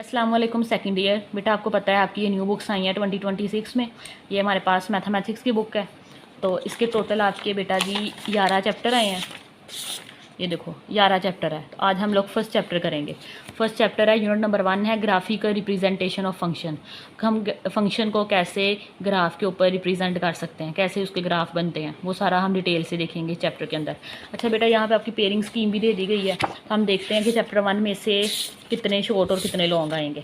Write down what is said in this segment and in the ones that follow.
अस्सलाम वालेकुम second year. बेटा आपको पता है आपकी ये न्यू बुक्स आई हैं 2026 में। ये हमारे पास मैथमेटिक्स की बुक है। तो इसके टोटल आपके बेटा जी 11 चैप्टर आए हैं। ये देखो 11 चैप्टर है। तो आज हम लोग फर्स्ट चैप्टर करेंगे। फर्स्ट चैप्टर है यूनिट नंबर 1 है ग्राफिकल रिप्रेजेंटेशन ऑफ फंक्शन। हम फंक्शन को कैसे ग्राफ के ऊपर रिप्रेजेंट कर सकते हैं, कैसे उसके ग्राफ बनते हैं, वो सारा हम डिटेल से देखेंगे चैप्टर के अंदर। अच्छा बेटा यहाँ पे आपकी पेयरिंग स्कीम भी दे दी गई है। तो हम देखते हैं कि चैप्टर 1 में से कितने शॉर्ट और कितने लॉन्ग आएंगे।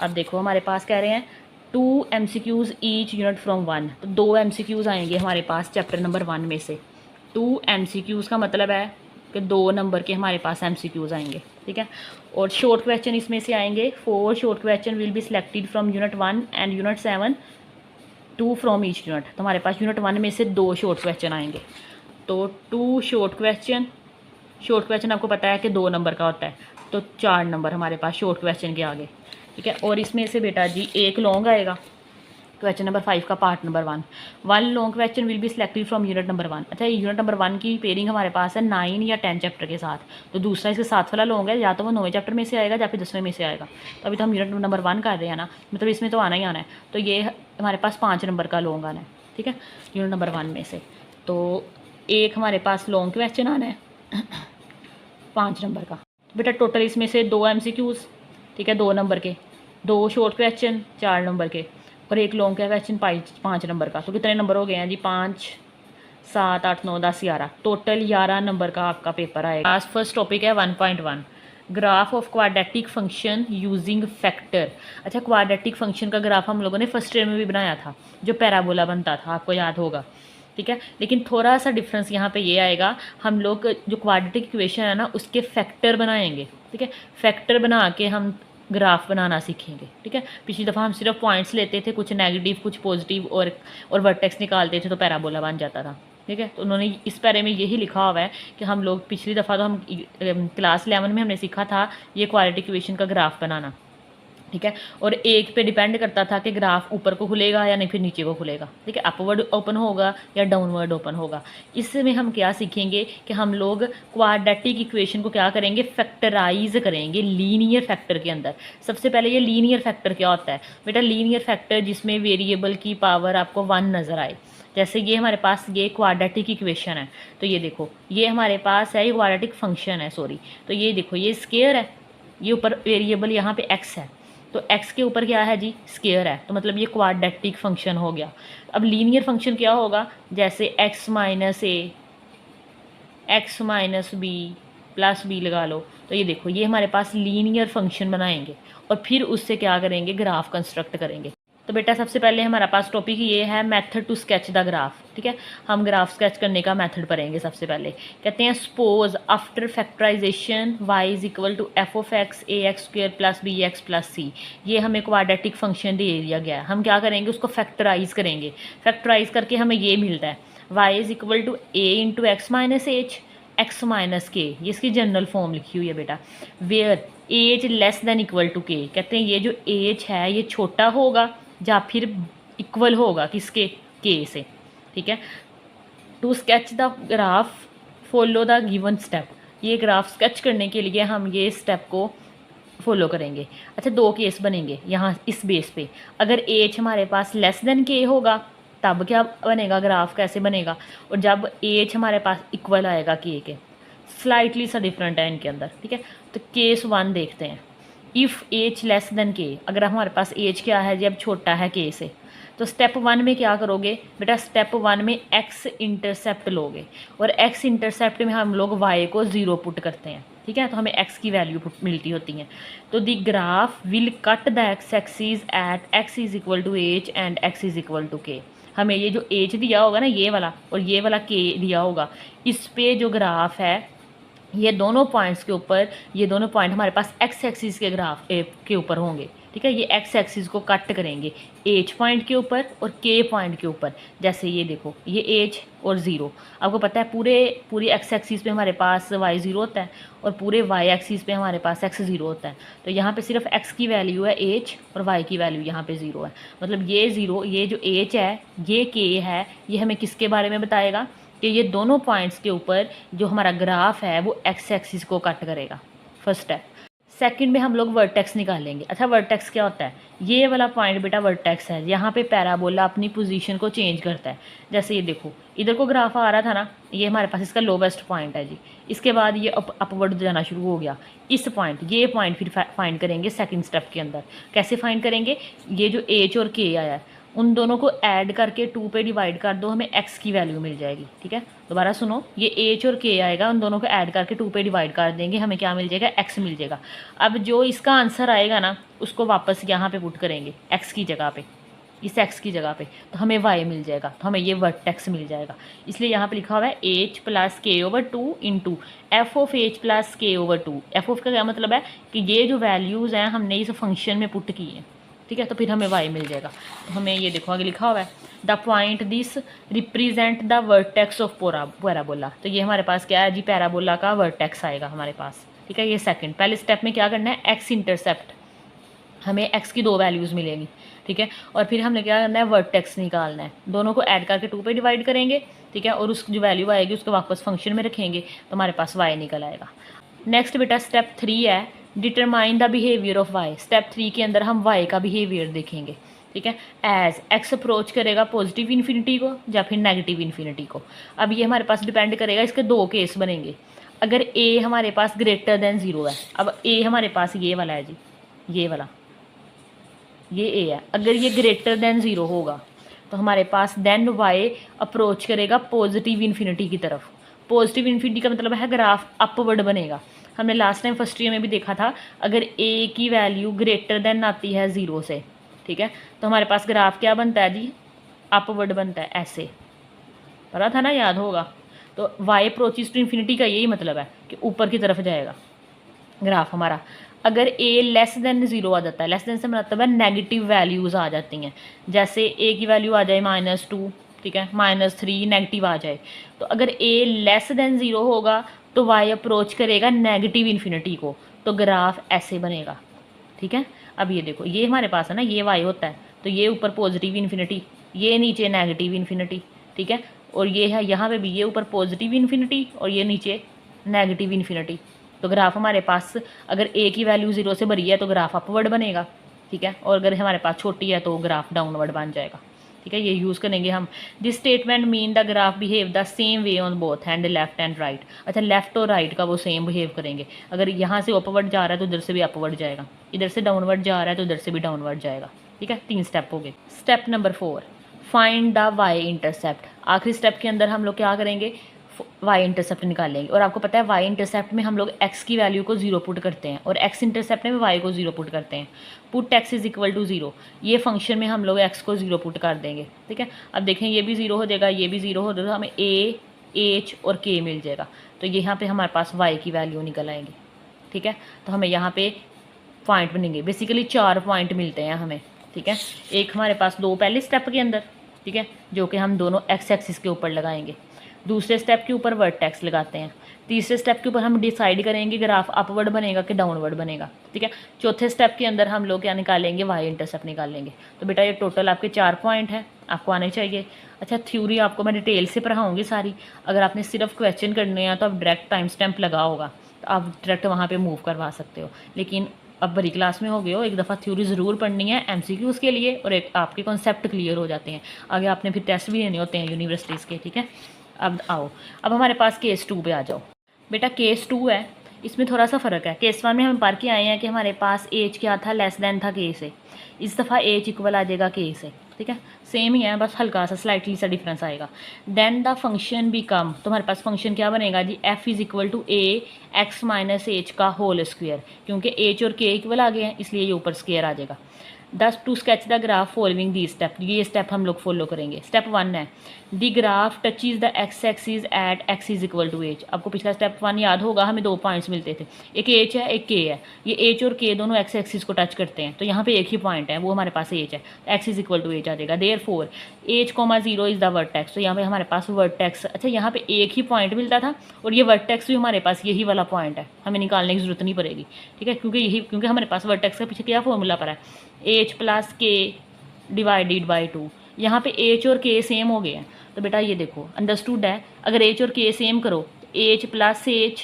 अब देखो हमारे पास कह रहे हैं 2 MCQs ईच यूनिट फ्रॉम 1। तो 2 MCQs आएंगे हमारे पास चैप्टर नंबर 1 में से। 2 MCQs का मतलब है कि 2 नंबर के हमारे पास MCQs आएंगे, ठीक है। और शॉर्ट क्वेश्चन इसमें से आएंगे 4 short question will be selected from unit 1 and unit 7, 2 from each unit. तो हमारे पास यूनिट 1 में से 2 शॉर्ट क्वेश्चन आएंगे। तो 2 शॉर्ट क्वेश्चन आपको पता है कि 2 नंबर का होता है, तो 4 नंबर हमारे पास शॉर्ट क्वेश्चन के आगे, ठीक है। और इसमें से बेटा जी एक लॉन्ग आएगा, क्वेश्चन नंबर 5 का part number 1 long question will be selected from unit number 1। अच्छा यूनिट नंबर 1 की पेयरिंग हमारे पास है 9 या 10 चैप्टर के साथ। तो दूसरा इसके साथ वाला लॉन्ग है, या तो वो 9वें चैप्टर में से आएगा या फिर 10वें में से आएगा। तो अभी तो हम यूनिट नंबर 1 कर रहे हैं ना, मतलब इसमें तो आना ही आना है। तो ये हमारे पास 5 नंबर का लॉन्ग आना है, ठीक है, यूनिट नंबर 1 में से। तो एक हमारे पास लॉन्ग क्वेश्चन आना है 5 नंबर का। बेटा टोटल इसमें से 2 MCQs, ठीक है, 2 नंबर के, 2 शॉर्ट क्वेश्चन 4 नंबर के, और एक लॉन्ग क्वेश्चन 5 नंबर का। तो कितने नंबर हो गए हैं जी? 5, 7, 8, 9, 10, 11, टोटल 11 नंबर का आपका पेपर आएगा। आज फर्स्ट टॉपिक है 1.1 graph of quadratic function using factor. अच्छा क्वाड्रेटिक फंक्शन का ग्राफ हम लोगों ने फर्स्ट ईयर में भी बनाया था, जो पैराबोला बनता था, आपको याद होगा, ठीक है। लेकिन थोड़ा सा डिफरेंस यहाँ पे ये आएगा, हम लोग जो क्वाड्रेटिक इक्वेशन है ना उसके फैक्टर बनाएंगे, ठीक है। फैक्टर बना के हम ग्राफ बनाना सीखेंगे, ठीक है। पिछली दफ़ा हम सिर्फ पॉइंट्स लेते थे, कुछ नेगेटिव कुछ पॉजिटिव, और वर्टेक्स निकालते थे तो पैराबोला बन जाता था, ठीक है। तो उन्होंने इस पैरे में यही लिखा हुआ है कि हम लोग पिछली दफ़ा तो हम क्लास 11 में हमने सीखा था ये क्वाड्रेटिक इक्वेशन का ग्राफ बनाना, ठीक है। और एक पे डिपेंड करता था कि ग्राफ ऊपर को खुलेगा या नहीं फिर नीचे को खुलेगा, ठीक है, अपवर्ड ओपन होगा या डाउनवर्ड ओपन होगा। इसमें हम क्या सीखेंगे कि हम लोग क्वाड्रेटिक इक्वेशन को क्या करेंगे, फैक्टराइज करेंगे लीनियर फैक्टर के अंदर। सबसे पहले ये लीनियर फैक्टर क्या होता है बेटा? लीनियर फैक्टर जिसमें वेरिएबल की पावर आपको 1 नज़र आए। जैसे ये हमारे पास ये क्वाड्रेटिक इक्वेशन है, तो ये देखो ये हमारे पास है, ये क्वाड्रेटिक फंक्शन है, सॉरी। तो ये देखो ये स्क्वायर है, ये ऊपर वेरिएबल यहाँ पे x है, तो x के ऊपर क्या है जी? स्क्वायर है। तो मतलब ये क्वाड्रेटिक फंक्शन हो गया। अब लीनियर फंक्शन क्या होगा? जैसे x minus a, x minus b plus b लगा लो। तो ये देखो ये हमारे पास लीनियर फंक्शन बनाएंगे और फिर उससे क्या करेंगे, ग्राफ कंस्ट्रक्ट करेंगे। तो बेटा सबसे पहले हमारा पास टॉपिक ये है method to sketch the graph, ठीक है। हम ग्राफ स्केच करने का मेथड पढ़ेंगे। सबसे पहले कहते हैं suppose after factorization y is equal to F of X A X square plus B X plus C. ये हमें क्वाड्रेटिक फंक्शन दे दिया गया है, हम क्या करेंगे उसको फैक्टराइज करेंगे। फैक्टराइज करके हमें ये मिलता है y is equal to a into x minus H x minus k, ये इसकी जनरल फॉर्म लिखी हुई है बेटा। Where h less than equal to k, कहते हैं ये जो एज है ये छोटा होगा या फिर इक्वल होगा किसके? के से, ठीक है। To sketch the graph follow the given step. ये ग्राफ स्केच करने के लिए हम ये स्टेप को फॉलो करेंगे। अच्छा 2 केस बनेंगे यहाँ इस बेस पे। अगर एज हमारे पास लेस देन के होगा तब क्या बनेगा, ग्राफ कैसे बनेगा? और जब एज हमारे पास इक्वल आएगा के स्लाइटली सा डिफरेंट है इनके अंदर, ठीक है। तो केस 1 देखते हैं। इफ़ एज लेस देन के, अगर हमारे पास एज क्या है जब छोटा है के से, तो स्टेप 1 में क्या करोगे बेटा? स्टेप 1 में एक्स इंटरसेप्ट लोगे और एक्स इंटरसेप्ट में हम लोग वाई को 0 पुट करते हैं, ठीक है। तो हमें एक्स की वैल्यू मिलती होती है। तो the graph will cut the x axis at x is equal to h and x is equal to k. हमें ये जो एज दिया होगा ना ये वाला, और ये वाला के दिया होगा, इस पे जो ग्राफ है ये दोनों पॉइंट्स के ऊपर, ये दोनों पॉइंट हमारे पास एक्स एक्सिस के ग्राफ के ऊपर होंगे, ठीक है। ये एक्स एक्सिस को कट करेंगे एज पॉइंट के ऊपर और के पॉइंट के ऊपर। जैसे ये देखो ये एज और 0, आपको पता है पूरी एक्स एक्सिस पे हमारे पास y 0 होता है और पूरे y एक्सिस पे हमारे पास x 0 होता है। तो यहाँ पे सिर्फ x की वैल्यू है एज और y की वैल्यू यहाँ पे 0 है। मतलब ये 0, ये जो एज है ये k है, ये हमें किसके बारे में बताएगा कि ये दोनों पॉइंट्स के ऊपर जो हमारा ग्राफ है वो एक्स एक्सिस को कट करेगा। First step. सेकंड में हम लोग वर्टेक्स निकालेंगे। अच्छा वर्टेक्स क्या होता है? ये वाला पॉइंट बेटा वर्टेक्स है, यहाँ पे पैराबोला अपनी पोजीशन को चेंज करता है। जैसे ये देखो, इधर को ग्राफ आ रहा था ना, ये हमारे पास इसका लोवेस्ट पॉइंट है जी। इसके बाद ये अपवर्ड जाना शुरू हो गया। इस पॉइंट, ये पॉइंट फिर फाइंड करेंगे सेकंड स्टेप के अंदर। कैसे फाइंड करेंगे? ये जो एच और के आया है उन दोनों को ऐड करके 2 पे डिवाइड कर दो, हमें x की वैल्यू मिल जाएगी। ठीक है, दोबारा सुनो, ये h और k आएगा, उन दोनों को ऐड करके 2 पे डिवाइड कर देंगे, हमें क्या मिल जाएगा? x मिल जाएगा। अब जो इसका आंसर आएगा ना, उसको वापस यहाँ पे पुट करेंगे x की जगह पे, इस x की जगह पे, तो हमें y मिल जाएगा, तो हमें ये वर्टेक्स मिल जाएगा। इसलिए यहाँ पे लिखा हुआ है h प्लस के over 2 into F of H plus के ओवर 2। एफ ऑफ का क्या मतलब है कि ये जो वैल्यूज़ हैं हमने इस फंक्शन में पुट की हैं। ठीक है, तो फिर हमें y मिल जाएगा। तो हमें ये देखो आगे लिखा हुआ है the point this represent the vertex of parabola. तो ये हमारे पास क्या है जी? पैराबोला का वर्टेक्स आएगा हमारे पास। ठीक है, ये सेकंड। पहले स्टेप में क्या करना है? x इंटरसेप्ट, हमें x की 2 वैल्यूज़ मिलेंगी। ठीक है, और फिर हमने क्या करना है? वर्टेक्स निकालना है। दोनों को ऐड करके 2 पे डिवाइड करेंगे। ठीक है, और उसकी जो वैल्यू आएगी उसको वापस फंक्शन में रखेंगे, तो हमारे पास y निकल आएगा। नेक्स्ट बेटा स्टेप 3 है determine the behaviour of y। Step 3 के अंदर हम y का बिहेवियर देखेंगे। ठीक है, एज x अप्रोच करेगा पॉजिटिव इन्फिनिटी को या फिर नेगेटिव इन्फिनिटी को। अब ये हमारे पास डिपेंड करेगा, इसके 2 केस बनेंगे। अगर a हमारे पास ग्रेटर देन 0 है, अब a हमारे पास ये वाला है जी, ये वाला, ये a है, अगर ये ग्रेटर देन 0 होगा तो हमारे पास देन y अप्रोच करेगा पॉजिटिव इन्फिनिटी की तरफ। पॉजिटिव इन्फिनिटी का मतलब है ग्राफ अपवर्ड बनेगा। हमने लास्ट टाइम फर्स्ट ईयर में भी देखा था, अगर a की वैल्यू ग्रेटर देन आती है 0 से, ठीक है, तो हमारे पास ग्राफ क्या बनता है जी? अपवर्ड बनता है, ऐसे। पता था ना, याद होगा। तो y अप्रोचेस टू इन्फिनिटी का यही मतलब है कि ऊपर की तरफ जाएगा ग्राफ हमारा। अगर a लेस देन 0 आ जाता है, लेस देन से मतलब है नेगेटिव वैल्यूज़ आ जाती हैं, जैसे a की वैल्यू आ जाए -2, ठीक है, -3 नेगेटिव आ जाए, तो अगर a लेस देन 0 होगा तो y अप्रोच करेगा नेगेटिव इन्फिनिटी को, तो ग्राफ ऐसे बनेगा। ठीक है, अब ये देखो, ये हमारे पास है ना, ये y होता है, तो ये ऊपर पॉजिटिव इन्फिनिटी, ये नीचे नेगेटिव इन्फिनिटी। ठीक है, और ये है यहाँ पे भी, ये ऊपर पॉजिटिव इन्फिनिटी और ये नीचे नेगेटिव इन्फिनिटी। तो ग्राफ हमारे पास अगर a की वैल्यू 0 से बड़ी है तो ग्राफ अपवर्ड बनेगा। ठीक है, और अगर हमारे पास छोटी है तो ग्राफ डाउनवर्ड बन जाएगा। ठीक है, ये यूज़ करेंगे हम। This statement mean the graph behave the same way on both hand, left and right. अच्छा, लेफ्ट और राइट का वो सेम बिहेव करेंगे। अगर यहाँ से अपवर्ड जा रहा है तो इधर से भी अपवर्ड जाएगा, इधर से डाउनवर्ड जा रहा है तो इधर से भी डाउनवर्ड जाएगा। ठीक है, 3 स्टेप हो गए। Step number 4, find the y intercept. आखिरी स्टेप के अंदर हम लोग क्या करेंगे? वाई इंटरसेप्ट निकालेंगे। और आपको पता है वाई इंटरसेप्ट में हम लोग x की वैल्यू को 0 पुट करते हैं और x इंटरसेप्ट में y को 0 पुट करते हैं। Put x is equal to 0, ये फंक्शन में हम लोग x को 0 पुट कर देंगे। ठीक है, अब देखें ये भी 0 हो जाएगा, ये भी 0 हो जाएगा, हमें a, h और k मिल जाएगा। तो यहाँ पे हमारे पास y की वैल्यू निकल आएंगे। ठीक है, तो हमें यहाँ पे पॉइंट बनेंगे, बेसिकली 4 पॉइंट मिलते हैं हमें। ठीक है, एक हमारे पास 2 पहले स्टेप के अंदर, ठीक है, जो कि हम दोनों x एक्सिस के ऊपर लगाएंगे। दूसरे स्टेप के ऊपर वर्टेक्स लगाते हैं। तीसरे स्टेप के ऊपर हम डिसाइड करेंगे ग्राफ अपवर्ड बनेगा कि डाउनवर्ड बनेगा। ठीक है, चौथे स्टेप के अंदर हम लोग क्या निकालेंगे? वाई इंटरसेप्ट निकालेंगे। तो बेटा ये टोटल आपके 4 पॉइंट हैं, आपको आने चाहिए। अच्छा, थ्योरी आपको मैं डिटेल से पढ़ाऊँगी सारी। अगर आपने सिर्फ क्वेश्चन करने हैं तो आप डायरेक्ट टाइम स्टैम्प लगा होगा, तो आप डायरेक्ट वहाँ पर मूव करवा सकते हो। लेकिन अब बड़ी क्लास में हो गए हो, एक दफ़ा थ्योरी ज़रूर पढ़नी है MCQs के लिए, और एक आपके कॉन्सेप्ट क्लियर हो जाते हैं। आगे आपने फिर टेस्ट भी देने होते हैं यूनिवर्सिटीज़ के। ठीक है, अब आओ, अब हमारे पास केस 2 पे आ जाओ। बेटा केस 2 है, इसमें थोड़ा सा फ़र्क है। केस 1 में हम पढ़ के आए हैं कि हमारे पास एज क्या था? लेस देन था के से। इस दफ़ा एज इक्वल आ जाएगा के से। ठीक है, सेम ही है, बस हल्का सा स्लाइटली सा डिफरेंस आएगा। देन द फंक्शन बिकम, तो हमारे पास फंक्शन क्या बनेगा जी? f is equal to a x minus h का होल स्क्वायर, क्योंकि h और k इक्वल आ गए हैं इसलिए ये ऊपर स्क्वायर आ जाएगा। Thus to sketch the graph following the step, ये स्टेप हम लोग फॉलो करेंगे। स्टेप 1 है the graph touches the x axis at x is equal to h. आपको पिछला स्टेप 1 याद होगा, हमें 2 पॉइंट्स मिलते थे, एक h है एक k है। ये h और k दोनों x एक्सिस को टच करते हैं, तो यहाँ पे एक ही पॉइंट है, वो हमारे पास h है, x is equal to H आ जाएगा। Therefore h, 0 is the vertex, तो यहाँ पे हमारे पास वर्टेक्स, अच्छा यहाँ पे एक ही पॉइंट मिलता था और ये वर्टेक्स भी हमारे पास यही वाला पॉइंट है, हमें निकालने की जरूरत नहीं पड़ेगी। ठीक है, क्योंकि हमारे पास वर्टेक्स के पीछे क्या फॉर्मूला पड़ा है? h plus k divided by 2। यहाँ पे h और k सेम हो गए हैं, तो बेटा ये देखो अंडरस्टूड है। अगर h और k सेम करो तो h plus h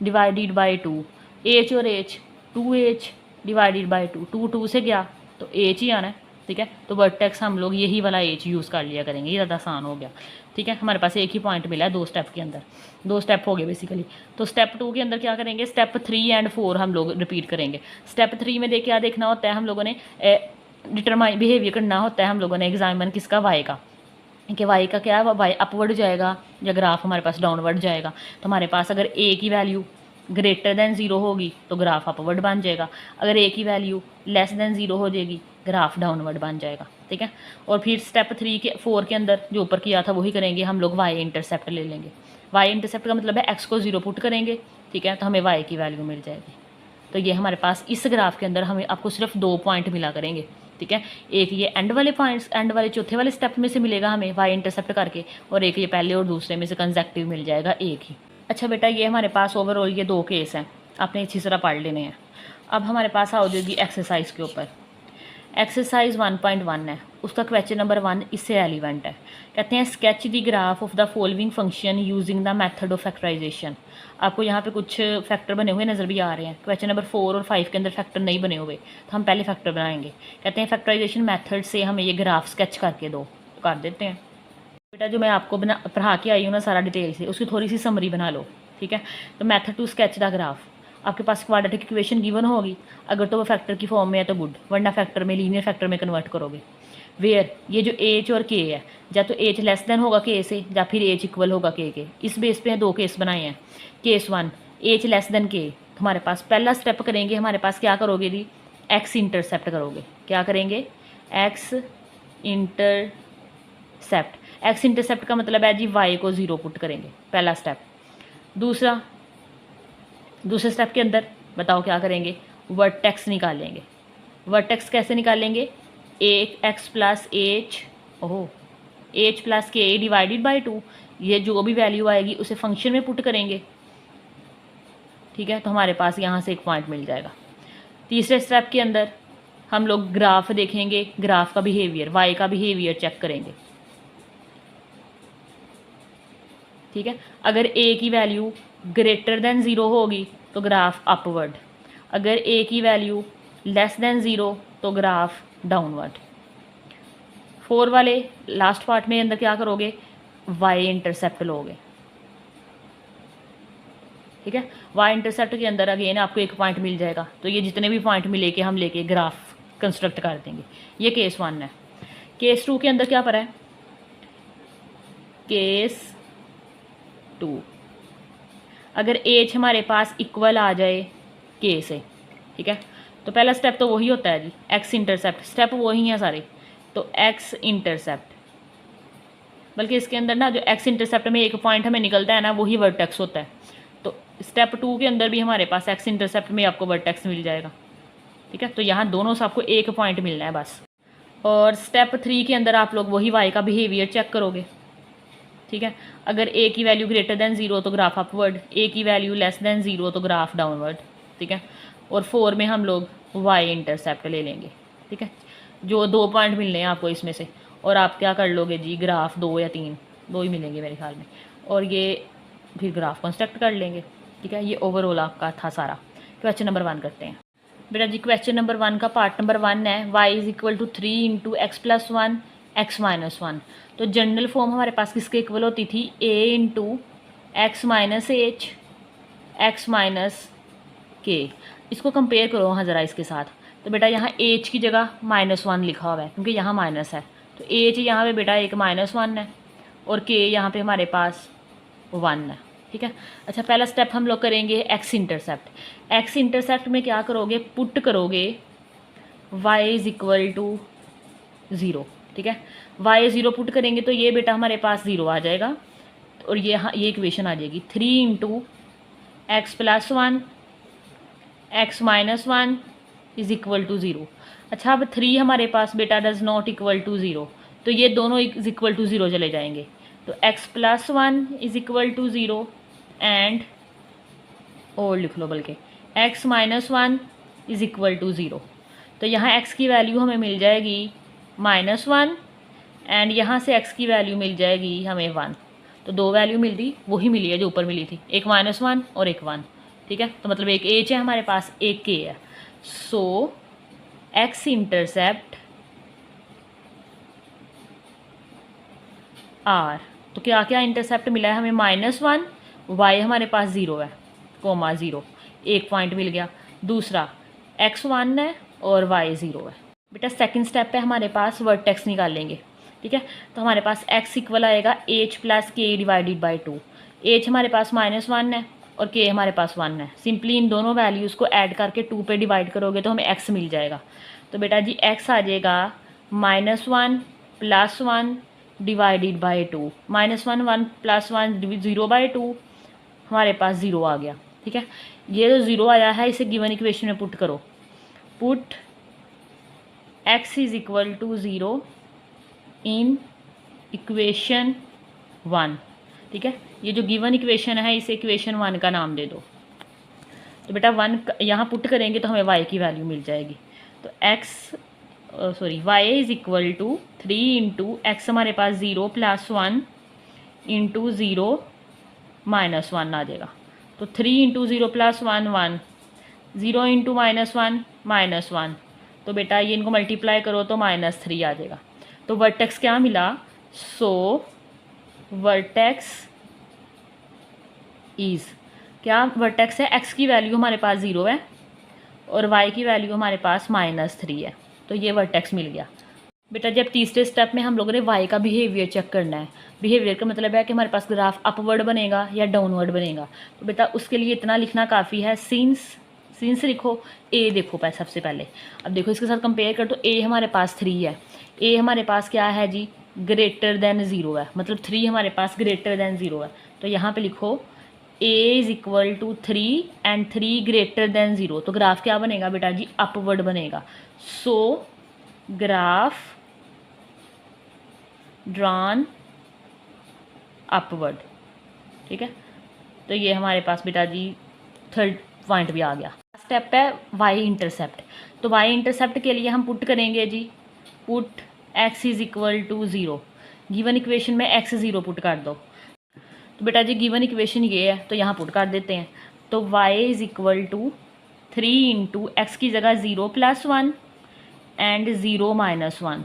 divided by 2, h और h 2h डिवाइडेड बाई 2, 2 से गया तो h ही आना है, ठीक है। तो वर्टेक्स हम लोग यही वाला h यूज़ कर लिया करेंगे, ये ज़्यादा आसान हो गया, ठीक है। हमारे पास एक ही पॉइंट मिला है 2 स्टेप के अंदर, 2 स्टेप हो गए बेसिकली। तो स्टेप 2 के अंदर क्या करेंगे, स्टेप 3 एंड 4 हम लोग रिपीट करेंगे। स्टेप 3 में क्या देखना होता है हम लोगों ने, डिटरमाइन बिहेवियर करना होता है हम लोगों ने एग्जामिन किसका, वाई का, कि वाई का क्या है, वाई अपवर्ड जाएगा या ग्राफ हमारे पास डाउनवर्ड जाएगा। तो हमारे पास अगर ए की वैल्यू ग्रेटर देन 0 होगी तो ग्राफ अपवर्ड बन जाएगा, अगर ए की वैल्यू लेस देन 0 हो जाएगी ग्राफ डाउनवर्ड बन जाएगा, ठीक है। और फिर स्टेप 4 के अंदर जो ऊपर किया था वही करेंगे हम लोग, वाई इंटरसेप्ट ले लेंगे। वाई इंटरसेप्ट का मतलब है एक्स को 0 पुट करेंगे, ठीक है, तो हमें वाई की वैल्यू मिल जाएगी। तो ये हमारे पास इस ग्राफ के अंदर हमें आपको सिर्फ 2 पॉइंट मिला करेंगे, ठीक है। एक ये एंड वाले पॉइंट्स, एंड वाले चौथे वाले स्टेप में से मिलेगा हमें वाई इंटरसेप्ट करके, और एक ये पहले और दूसरे में से कंसेक्टिव मिल जाएगा एक ही। अच्छा बेटा, ये हमारे पास ओवरऑल ये 2 केस हैं, आपने अच्छी तरह पढ़ लेने हैं। अब हमारे पास आ जाएगी एक्सरसाइज के ऊपर। एक्सरसाइज 1.1 है, उसका क्वेश्चन नंबर 1 इससे एलिवेंट है। कहते हैं sketch the graph of the following function using the method of factorisation. आपको यहाँ पे कुछ फैक्टर बने हुए नज़र भी आ रहे हैं। क्वेश्चन नंबर 4 और 5 के अंदर फैक्टर नहीं बने हुए, तो हम पहले फैक्टर बनाएंगे। कहते हैं फैक्टराइजेशन मेथड से हमें ये ग्राफ स्केच करके दो, तो कर देते हैं। बेटा जो मैं आपको पढ़ा के आई हूँ ना सारा डिटेल से, उसकी थोड़ी सी समरी बना लो, ठीक है। तो method to sketch the graph, आपके पास क्वाड्रेटिक इक्वेशन गिवन होगी, अगर तो वो फैक्टर की फॉर्म में है तो गुड, वरना फैक्टर में, लीनियर फैक्टर में कन्वर्ट करोगे। वेयर ये जो एच और के है, या तो एच लेस देन होगा के से, या फिर एच इक्वल होगा के। इस बेस पे 2 केस बनाए हैं। केस 1 एच लेस देन के, हमारे पास पहला स्टेप करेंगे, हमारे पास क्या करोगे जी, एक्स इंटरसेप्ट करोगे। क्या करेंगे, एक्स इंटरसेप्ट। एक्स इंटरसेप्ट का मतलब है जी वाई को 0 पुट करेंगे, पहला स्टेप। दूसरे स्टेप के अंदर बताओ क्या करेंगे, वर्टेक्स निकालेंगे। वर्टेक्स कैसे निकालेंगे, एक्स प्लस एच, ओहो एच प्लस के डिवाइडेड बाई 2, ये जो भी वैल्यू आएगी उसे फंक्शन में पुट करेंगे, ठीक है। तो हमारे पास यहाँ से एक पॉइंट मिल जाएगा। तीसरे स्टेप के अंदर हम लोग ग्राफ देखेंगे, ग्राफ का बिहेवियर, वाई का बिहेवियर चेक करेंगे, ठीक है। अगर ए की वैल्यू ग्रेटर देन 0 होगी तो ग्राफ अपवर्ड, अगर ए की वैल्यू लेस देन 0 तो ग्राफ डाउनवर्ड। 4 वाले लास्ट पार्ट में अंदर क्या करोगे, वाई इंटरसेप्ट लोगे, ठीक है। वाई इंटरसेप्ट के अंदर अगेन आपको एक पॉइंट मिल जाएगा, तो ये जितने भी पॉइंट मिले हम लेके ग्राफ कंस्ट्रक्ट कर देंगे। ये केस 1 है। केस 2 के अंदर क्या पड़ा है, केस 2 अगर एच हमारे पास इक्वल आ जाए के से, ठीक है, तो पहला स्टेप तो वही होता है जी, एक्स इंटरसेप्ट, स्टेप वही है सारे। तो एक्स इंटरसेप्ट, बल्कि इसके अंदर ना जो एक्स इंटरसेप्ट में एक पॉइंट हमें निकलता है ना, वही वर्टेक्स होता है। तो स्टेप 2 के अंदर भी हमारे पास एक्स इंटरसेप्ट में आपको वर्टेक्स मिल जाएगा, ठीक है। तो यहाँ दोनों से आपको एक पॉइंट मिलना है बस। और स्टेप 3 के अंदर आप लोग वही वाई का बिहेवियर चेक करोगे, ठीक है। अगर ए की वैल्यू ग्रेटर देन 0 तो ग्राफ अपवर्ड, ए की वैल्यू लेस देन 0 तो ग्राफ डाउनवर्ड, ठीक है। और 4 में हम लोग वाई इंटरसेप्ट ले लेंगे, ठीक है। जो 2 पॉइंट मिलने हैं आपको इसमें से, और आप क्या कर लोगे जी, ग्राफ 2 या 3, 2 ही मिलेंगे मेरे ख्याल में, और ये फिर ग्राफ कंस्ट्रक्ट कर लेंगे, ठीक है। ये ओवरऑल आपका था सारा। क्वेश्चन नंबर 1 करते हैं बेटा जी। क्वेश्चन नंबर 1 का पार्ट नंबर 1 है, y is equal to 3 into x plus 1 x minus 1। तो जनरल फॉर्म हमारे पास किसके इक्वल होती थी, A into x minus H x minus K. इसको कंपेयर करो हाँ ज़रा इसके साथ। तो बेटा यहाँ एच की जगह -1 लिखा हुआ है, क्योंकि यहाँ माइनस है, तो एच यहाँ पे बेटा एक -1 है, और के यहाँ पे हमारे पास 1 है, ठीक है। अच्छा पहला स्टेप हम लोग करेंगे एक्स इंटरसेप्ट। एक्स इंटरसेप्ट में क्या करोगे, पुट करोगे y इज़ इक्वल टू 0, ठीक है। y 0 पुट करेंगे तो ये बेटा हमारे पास 0 आ जाएगा, और ये हाँ ये इक्वेशन आ जाएगी 3 into x plus 1 x minus 1 is equal to 0। अच्छा अब 3 हमारे पास बेटा डज नॉट इक्वल टू 0, तो ये दोनों इज इक्वल टू 0 चले जाएंगे। तो x plus 1 is equal to 0 and, और लिख लो बल्कि x minus 1 is equal to 0। तो यहाँ x की वैल्यू हमें मिल जाएगी -1, एंड यहाँ से x की वैल्यू मिल जाएगी हमें 1। तो 2 वैल्यू मिल रही, वही मिली है जो ऊपर मिली थी, एक -1 और एक 1। ठीक है, तो मतलब एक एच है हमारे पास, एक के है। सो एक्स इंटरसेप्ट आर, तो क्या क्या इंटरसेप्ट मिला है हमें, -1, वाई हमारे पास 0 है, कोमा 0, एक पॉइंट मिल गया। दूसरा एक्स 1 है और वाई 0 है। बेटा सेकंड स्टेप पे हमारे पास वर्टेक्स निकालेंगे, ठीक है। तो हमारे पास एक्स इक्वल आएगा एच प्लस के डिवाइडेड बाई 2। एच हमारे पास -1 है और के हमारे पास 1 है। सिंपली इन दोनों वैल्यूज़ को ऐड करके 2 पे डिवाइड करोगे तो हमें एक्स मिल जाएगा। तो बेटा जी एक्स आ जाएगा -1 + 1 डिवाइडेड बाई 2। -1 1 + 1 0/2, हमारे पास 0 आ गया, ठीक है। ये जो 0 आया है इसे गिवन इक्वेशन में पुट करो। Put x is equal to 0 in equation 1, ठीक है। ये जो गिवन इक्वेशन है इसे इक्वेशन 1 का नाम दे दो। तो बेटा 1 यहाँ पुट करेंगे तो हमें y की वैल्यू मिल जाएगी। तो y is equal to 3 into x हमारे पास 0 + 1 इंटू 0 -1 आ जाएगा। तो 3 इंटू 0 + 1 1, 0 इंटू -1 -1, तो बेटा ये इनको मल्टीप्लाई करो तो -3 आ जाएगा। तो वर्टेक्स क्या मिला, सो वर्टेक्स इज़, क्या वर्टेक्स है, एक्स की वैल्यू हमारे पास 0 है और वाई की वैल्यू हमारे पास -3 है, तो ये वर्टेक्स मिल गया। बेटा जब तीसरे स्टेप में हम लोगों ने वाई का बिहेवियर चेक करना है। बिहेवियर का मतलब है कि हमारे पास ग्राफ अपवर्ड बनेगा या डाउनवर्ड बनेगा। तो बेटा उसके लिए इतना लिखना काफ़ी है, सिंस लिखो, ए देखो सबसे पहले। अब देखो इसके साथ कंपेयर कर, तो ए हमारे पास 3 है, ए हमारे पास क्या है जी, ग्रेटर देन 0 है, मतलब 3 हमारे पास ग्रेटर देन 0 है। तो यहाँ पे लिखो a is equal to 3 and 3 greater than 0। तो ग्राफ क्या बनेगा बेटा जी, अपवर्ड बनेगा। सो ग्राफ ड्रॉन अपवर्ड, ठीक है। तो ये हमारे पास बेटा जी थर्ड पॉइंट भी आ गया। स्टेप है वाई इंटरसेप्ट। तो वाई इंटरसेप्ट के लिए हम पुट करेंगे जी, put x is equal to 0। Given equation में x 0 पुट कर दो। तो बेटा जी गिवन इक्वेशन ये है तो यहाँ पुट कर देते हैं। तो y is equal to 3 into x की जगह 0 + 1 एंड 0 -1।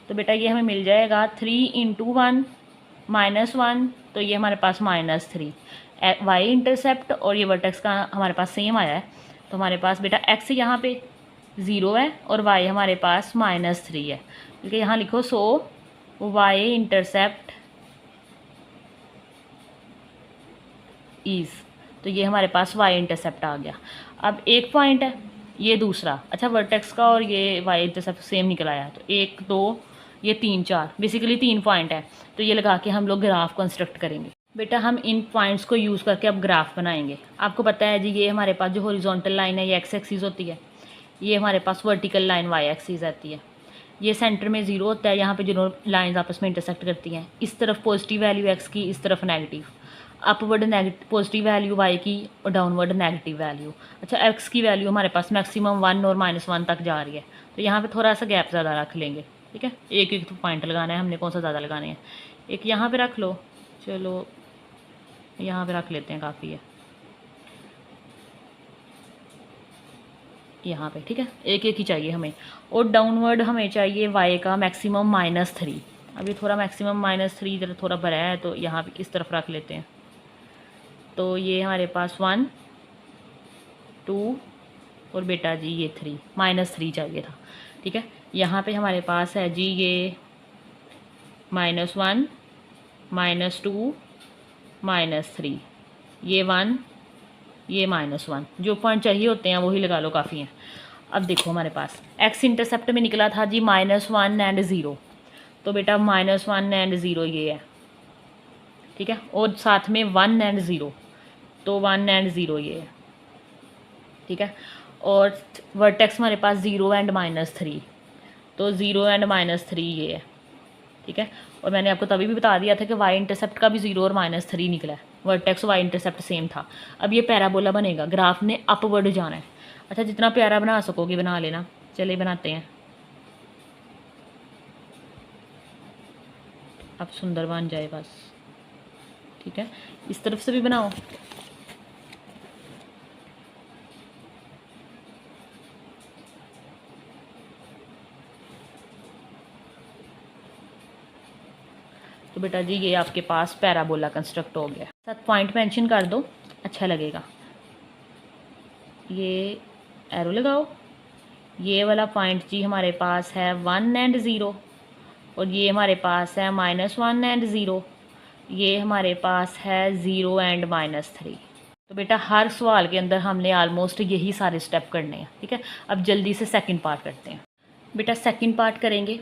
तो बेटा ये हमें मिल जाएगा 3 इंटू 1 -1, तो ये हमारे पास -3। वाई इंटरसेप्ट और ये वर्टेक्स का हमारे पास सेम आया है। तो हमारे पास बेटा x यहाँ पे 0 है और y हमारे पास -3 है, क्योंकि यहाँ लिखो सो y इंटरसेप्ट इज़, तो ये हमारे पास y इंटरसेप्ट आ गया। अब एक पॉइंट है, ये दूसरा, अच्छा वर्टेक्स का और ये y इंटरसेप्ट सेम निकल आया। तो 1 2 ये 3 4 बेसिकली 3 पॉइंट है। तो ये लगा के हम लोग ग्राफ कंस्ट्रक्ट करेंगे। बेटा हम इन पॉइंट्स को यूज़ करके अब ग्राफ बनाएंगे। आपको पता है जी ये हमारे पास जो हॉरिजॉन्टल लाइन है ये x एक्सिस होती है, ये हमारे पास वर्टिकल लाइन y एक्सिस आती है। ये सेंटर में 0 होता है, यहाँ पे जो लाइंस आपस में इंटरसेक्ट करती हैं, इस तरफ पॉजिटिव वैल्यू x की, इस तरफ negative, upward negative positive value y की और डाउनवर्ड नेगेटिव वैल्यू। अच्छा x की वैल्यू हमारे पास मैक्सिमम 1 और -1 तक जा रही है, तो यहाँ पे थोड़ा सा गैप ज़्यादा रख लेंगे, ठीक है। एक एक पॉइंट लगाना है हमने, कौन सा ज़्यादा लगाने हैं, एक यहाँ पे रख लो, चलो यहाँ पे रख लेते हैं, काफ़ी है यहाँ पे, ठीक है। एक एक ही चाहिए हमें, और डाउनवर्ड हमें चाहिए y का मैक्सिमम -3। अभी थोड़ा मैक्सिमम -3 इधर थोड़ा बड़ा है तो यहाँ पे इस तरफ रख लेते हैं। तो ये हमारे पास 1 2 और बेटा जी ये 3, -3 चाहिए था, ठीक है। यहाँ पे हमारे पास है जी ये -1 -2 -3, ये 1 ये -1, जो पॉइंट चाहिए होते हैं वही लगा लो, काफ़ी हैं। अब देखो हमारे पास x इंटरसेप्ट में निकला था जी -1 एंड 0, तो बेटा -1 एंड 0 ये है, ठीक है, और साथ में 1 एंड 0, तो 1 एंड 0 ये है, ठीक है। और वर्टेक्स हमारे पास 0 एंड -3, तो 0 एंड -3 ये है, ठीक है। और मैंने आपको तभी भी बता दिया था कि y इंटरसेप्ट का भी 0 और -3 निकला है, वर्टेक्स y इंटरसेप्ट सेम था। अब ये पैराबोला बनेगा, ग्राफ ने अपवर्ड जाना है। अच्छा जितना प्यारा बना सकोगे बना लेना, चलिए बनाते हैं, अब सुंदर बन जाए बस, ठीक है। इस तरफ से भी बनाओ, तो बेटा जी ये आपके पास पैराबोला कंस्ट्रक्ट हो गया। साथ पॉइंट मेंशन कर दो, अच्छा लगेगा। ये एरो लगाओ। ये वाला पॉइंट जी हमारे पास है 1 एंड 0, और ये हमारे पास है -1 एंड 0। ये हमारे पास है 0 एंड -3। तो बेटा हर सवाल के अंदर हमने आलमोस्ट यही सारे स्टेप करने हैं, ठीक है। अब जल्दी से सेकंड पार्ट करते हैं। बेटा सेकंड पार्ट करेंगे।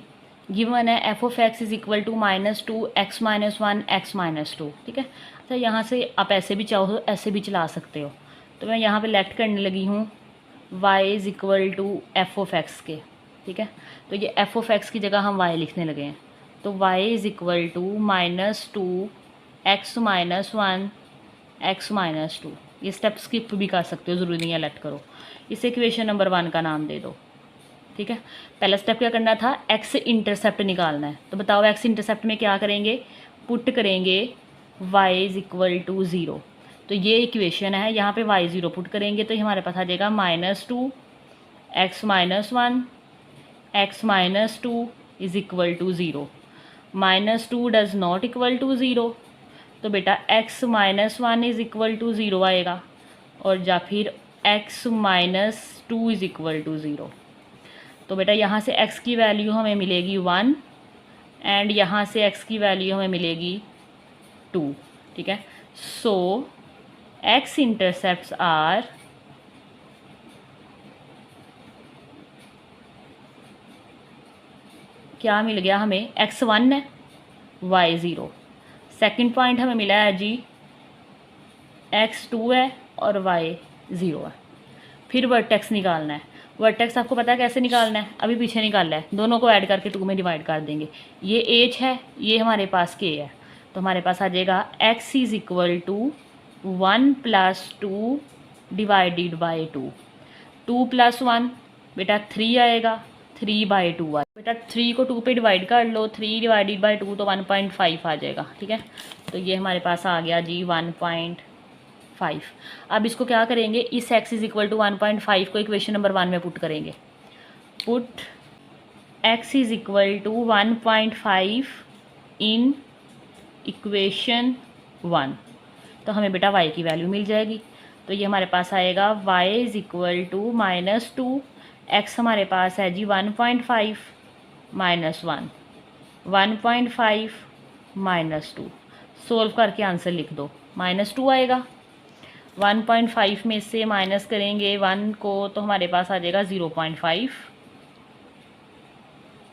गिवन है f of x is equal to -2 x -1 x -2, ठीक है। अच्छा यहाँ से आप ऐसे भी चाहो तो ऐसे भी चला सकते हो। तो मैं यहाँ पे लेट करने लगी हूँ y is equal to f of x के, ठीक है। तो ये f ऑफ x की जगह हम y लिखने लगे हैं। तो y is equal to -2 x -1 x -2। ये स्टेप स्किप भी कर सकते हो, ज़रूरी नहीं है लेट करो। इसे इक्वेशन नंबर 1 का नाम दे दो, ठीक है। पहला स्टेप क्या करना था, एक्स इंटरसेप्ट निकालना है। तो बताओ एक्स इंटरसेप्ट में क्या करेंगे, पुट करेंगे y इज़ इक्वल टू 0। तो ये इक्वेशन है, यहाँ पे y 0 पुट करेंगे तो हमारे पास आ जाएगा -2 x -1 x -2 is equal to 0। -2 does not equal to 0, तो बेटा x -1 इज़ इक्वल टू 0 आएगा, और या फिर x -2 इज़ इक्वल टू 0। तो बेटा यहाँ से x की वैल्यू हमें मिलेगी 1 एंड यहाँ से x की वैल्यू हमें मिलेगी 2, ठीक है। सो x इंटरसेप्ट्स आर क्या मिल गया हमें, x 1 है y 0। सेकंड पॉइंट हमें मिला है जी x 2 है और y 0 है। फिर वर्टेक्स निकालना है। वर्टेक्स आपको पता है कैसे निकालना है, अभी पीछे निकालना है, दोनों को ऐड करके 2 में डिवाइड कर देंगे। ये एच है, ये हमारे पास k है, तो हमारे पास आ जाएगा x is equal to 1 + 2 divided by 2। 2 + 1 बेटा 3 आएगा, 3/2 आएगा। बेटा 3 को 2 पे डिवाइड कर लो, 3 डिवाइडेड बाई 2 तो 1.5 आ जाएगा, ठीक है। तो ये हमारे पास आ गया जी 1.5। अब इसको क्या करेंगे, इस x इज़ इक्वल टू 1.5 को इक्वेशन नंबर 1 में पुट करेंगे। Put x is equal to 1.5 in equation 1, तो हमें बेटा y की वैल्यू मिल जाएगी। तो ये हमारे पास आएगा y is equal to -2, x हमारे पास है जी 1.5 -1, 1.5 -2। सोल्व करके आंसर लिख दो, -2 आएगा। 1.5 में से माइनस करेंगे 1 को तो हमारे पास आ जाएगा 0.5,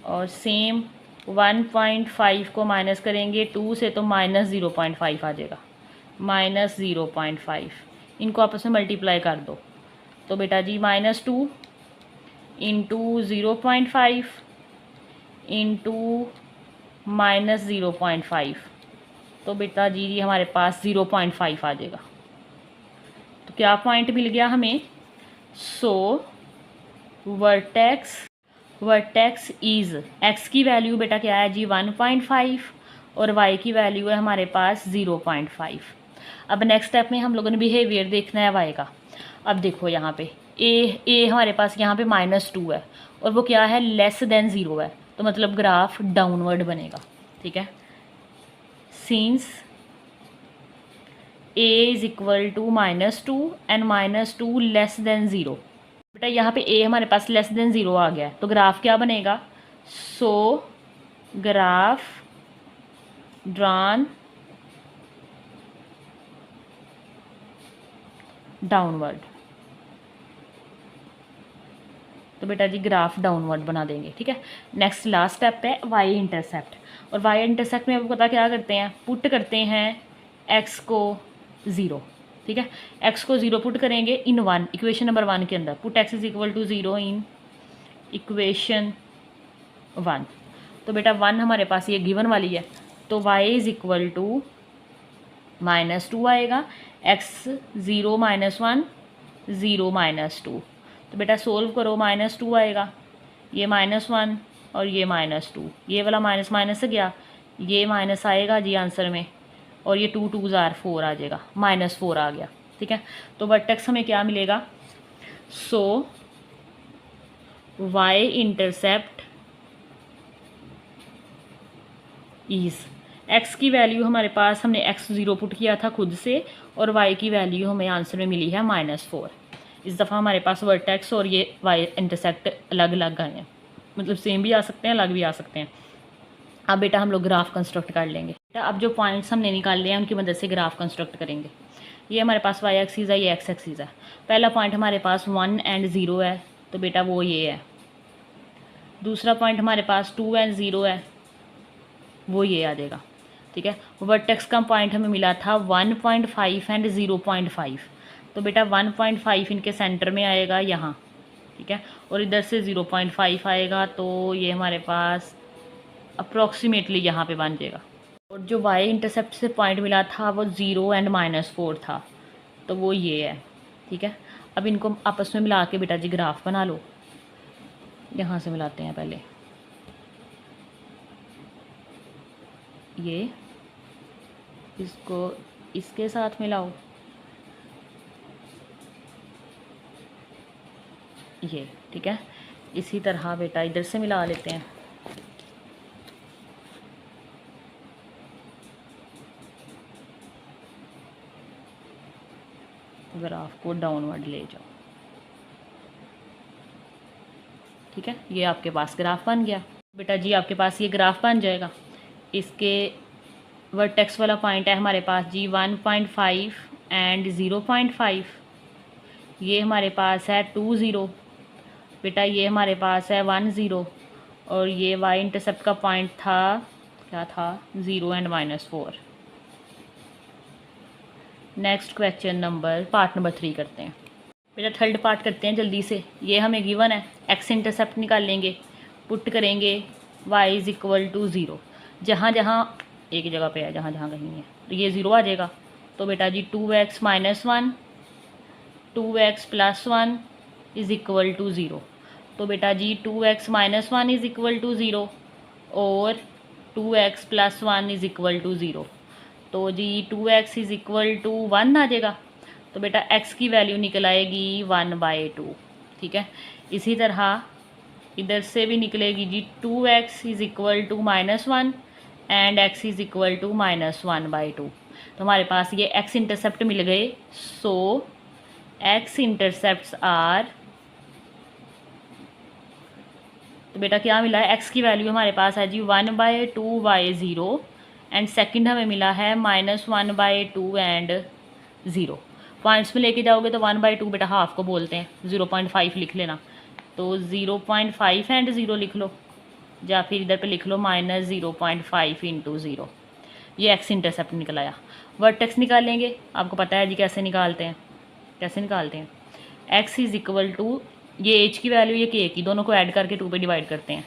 और सेम 1.5 को माइनस करेंगे 2 से तो -0.5 आ जाएगा, -0.5। इनको आपस में मल्टीप्लाई कर दो, तो बेटा जी -2 इंटू 0.5 इंटू -0.5, तो बेटा जी हमारे पास 0.5 आ जाएगा। तो क्या पॉइंट मिल गया हमें, सो वर्टेक्स इज़, x की वैल्यू बेटा क्या है जी 1.5 और y की वैल्यू है हमारे पास 0.5। अब नेक्स्ट स्टेप में हम लोगों ने बिहेवियर देखना है y का। अब देखो यहाँ पे a हमारे पास यहाँ पे -2 है और वो क्या है, लेस देन 0 है, तो मतलब ग्राफ डाउनवर्ड बनेगा, ठीक है। Since a is equal to -2 and -2 less than 0, बेटा यहाँ पे a हमारे पास लेस देन 0 आ गया है, तो ग्राफ क्या बनेगा, सो ग्राफ ड्रॉन डाउनवर्ड। तो बेटा जी ग्राफ डाउनवर्ड बना देंगे, ठीक है। नेक्स्ट लास्ट स्टेप है y इंटरसेप्ट, और y इंटरसेप्ट में आपको पता क्या करते हैं, पुट करते हैं x को 0, ठीक है। x को 0 पुट करेंगे इन 1, इक्वेशन नंबर 1 के अंदर। Put x is equal to 0 in equation 1, तो बेटा 1 हमारे पास ये गिवन वाली है, तो y इज़ इक्वल टू -2 आएगा, x 0 -1 0 -2, तो बेटा सोल्व करो, -2 आएगा, ये -1 और ये -2, ये वाला माइनस माइनस से गया, ये माइनस आएगा जी आंसर में, और ये 2 2 ज़ार 4 आ जाएगा, -4 आ गया, ठीक है। तो वर्टेक्स हमें क्या मिलेगा, सो y इंटरसेप्ट इज़, एक्स की वैल्यू हमारे पास, हमने एक्स 0 पुट किया था खुद से, और वाई की वैल्यू हमें आंसर में मिली है -4। इस दफ़ा हमारे पास वर्टेक्स और ये वाई इंटरसेक्ट अलग अलग आए हैं, मतलब सेम भी आ सकते हैं, अलग भी आ सकते हैं। अब बेटा हम लोग ग्राफ कंस्ट्रक्ट कर लेंगे। बेटा अब जो पॉइंट्स हमने निकाल लिए हैं उनकी मदद से ग्राफ कंस्ट्रक्ट करेंगे। ये हमारे पास वाई एक्सिस है, ये एक्स एक्सिस है। पहला पॉइंट हमारे पास 1 एंड 0 है, तो बेटा वो ये है। दूसरा पॉइंट हमारे पास 2 एंड 0 है, वो ये आ जाएगा। ठीक है, वर्टेक्स का पॉइंट हमें मिला था 1.5 एंड 0.5, तो बेटा 1.5 इनके सेंटर में आएगा यहाँ। ठीक है, और इधर से 0.5 आएगा, तो ये हमारे पास अप्रॉक्सीमेटली यहाँ पे बन जाएगा। और जो वाई इंटरसेप्ट से पॉइंट मिला था वो 0 एंड -4 था, तो वो ये है। ठीक है, अब इनको आपस में मिला के बेटा जी ग्राफ बना लो। यहाँ से मिलाते हैं पहले, ये इसको इसके साथ मिलाओ, ये। ठीक है, इसी तरह बेटा इधर से मिला लेते हैं। ग्राफ को डाउनवर्ड ले जाओ। ठीक है, ये आपके पास ग्राफ बन गया। बेटा जी आपके पास ये ग्राफ बन जाएगा। इसके वर्टेक्स वाला पॉइंट है हमारे पास जी 1.5 एंड 0.5, ये हमारे पास है 2 0, बेटा ये हमारे पास है 1 0, और ये वाई इंटरसेप्ट का पॉइंट था, क्या था, 0 and -4। Next question number, part number 3 करते हैं। बेटा थर्ड पार्ट करते हैं जल्दी से। ये हमें गिवन है, एक्स इंटरसेप्ट निकाल लेंगे, पुट करेंगे y इज़ इक्वल टू 0। जहाँ जहाँ एक जगह पे है, जहाँ जहाँ कहीं है, तो ये 0 आ जाएगा। तो बेटा जी 2x - 1 2x + 1 is equal to 0। तो बेटा जी 2x - 1 इज़ इक्वल टू 0 और 2x + 1 इज़ इक्वल टू 0। तो जी 2x इज़ इक्वल टू 1 आ जाएगा। तो बेटा x की वैल्यू निकल आएगी 1/2। ठीक है, इसी तरह इधर से भी निकलेगी जी 2x is equal to -1 and x is equal to -1/2। तो हमारे पास ये x इंटरसेप्ट मिल गए। सो x इंटरसेप्ट्स आर, तो बेटा क्या मिला है, x की वैल्यू हमारे पास है जी 1/2y0 एंड सेकंड हमें मिला है -1/2 एंड 0। पॉइंट्स में लेके जाओगे तो 1/2 बेटा हाफ को बोलते हैं, 0.5 लिख लेना। तो 0.5 एंड 0 लिख लो, या फिर इधर पे लिख लो -0.5 × 0। ये एक्स इंटरसेप्ट निकल आया। वर्टेक्स निकाल लेंगे, आपको पता है जी कैसे निकालते हैं। कैसे निकालते हैं, एक्स इज़ इक्वल टू, ये एच की वैल्यू ये के की, दोनों को ऐड करके 2 पे डिवाइड करते हैं।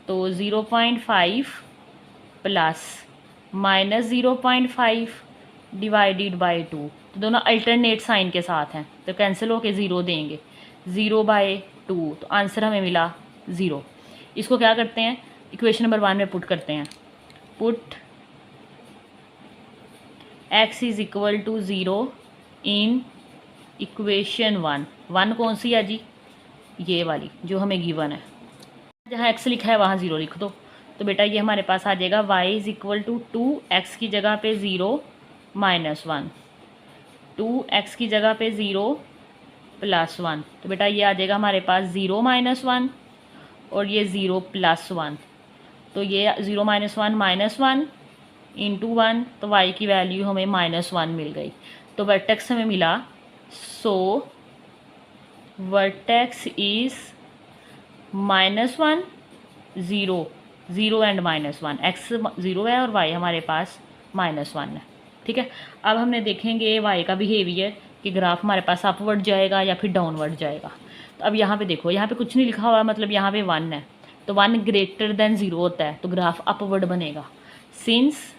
तो 0.5 प्लस -0.5 डिवाइडेड बाई 2, तो दोनों अल्टरनेट साइन के साथ हैं, तो कैंसिल होके 0 देंगे। 0/2, तो आंसर हमें मिला 0। इसको क्या करते हैं, इक्वेशन नंबर 1 में पुट करते हैं। Put x is equal to 0 in equation 1। 1 कौन सी है जी, ये वाली जो हमें गिवन है। जहाँ x लिखा है वहाँ 0 लिख दो। तो बेटा ये हमारे पास आ जाएगा y is equal to 2x की जगह पे 0 - 1, 2x की जगह पे 0 + 1। तो बेटा ये आ जाएगा हमारे पास 0 - 1 और ये 0 + 1। तो ये 0 - 1 -1 × 1, तो y की वैल्यू हमें -1 मिल गई। तो वर्टेक्स हमें मिला। सो वर्टेक्स इज़ -1 0 0 एंड -1, x 0 है और y हमारे पास -1 है। ठीक है, अब हमने देखेंगे y का बिहेवियर कि ग्राफ हमारे पास अपवर्ड जाएगा या फिर डाउनवर्ड जाएगा। तो अब यहाँ पे देखो, यहाँ पे कुछ नहीं लिखा हुआ, मतलब यहाँ पे 1 है, तो 1 ग्रेटर देन 0 होता है, तो ग्राफ अपवर्ड बनेगा। Since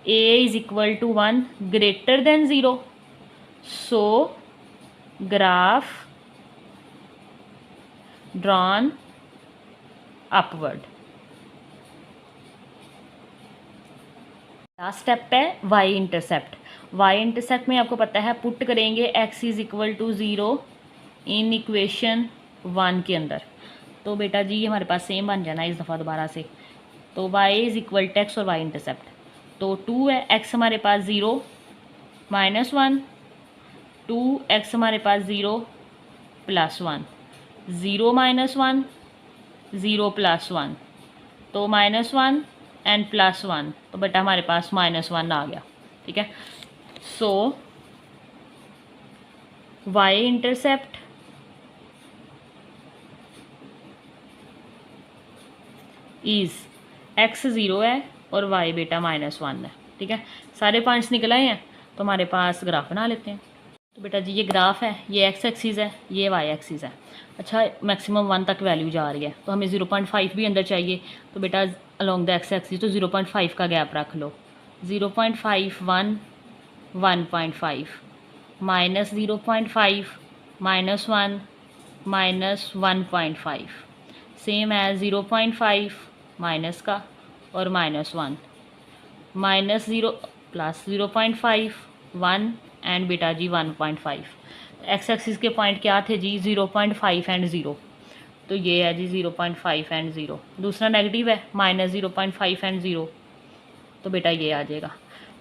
a is equal to 1 greater than 0, so graph drawn upward. Last step है वाई इंटरसेप्ट। वाई इंटरसेप्ट में आपको पता है पुट करेंगे x is equal to 0 in equation 1 के अंदर। तो बेटा जी हमारे पास सेम बन जाना है इस दफ़ा दोबारा से। तो y is equal to x और y इंटरसेप्ट, तो 2 है, x हमारे पास 0 -1, 2x हमारे पास 0 +1, 0 -1 0 +1, तो -1 एंड +1, तो बेटा हमारे पास -1 आ गया। ठीक है, सो y इंटरसेप्ट इज़ x 0 है और y बेटा -1 है। ठीक है, सारे पॉइंट्स निकल आए हैं, तो हमारे पास ग्राफ बना लेते हैं। तो बेटा जी ये ग्राफ है, ये x एक्सिस है, ये y एक्सिस है। अच्छा, मैक्सिमम 1 तक वैल्यू जा रही है, तो हमें 0.5 भी अंदर चाहिए, तो बेटा अलोंग द x एक्सिस तो 0.5 का गैप रख लो। 0.5 1 1.5 माइनस 0.5 -1 -1.5 सेम है 0.5 माइनस का और -1 -0 प्लस 0.5 1 एंड बेटा जी 1.5। एक्स एक्सिस के पॉइंट क्या थे जी 0.5 एंड 0, तो ये है जी 0.5 एंड 0। दूसरा नेगेटिव है -0.5 एंड 0, तो बेटा ये आ जाएगा।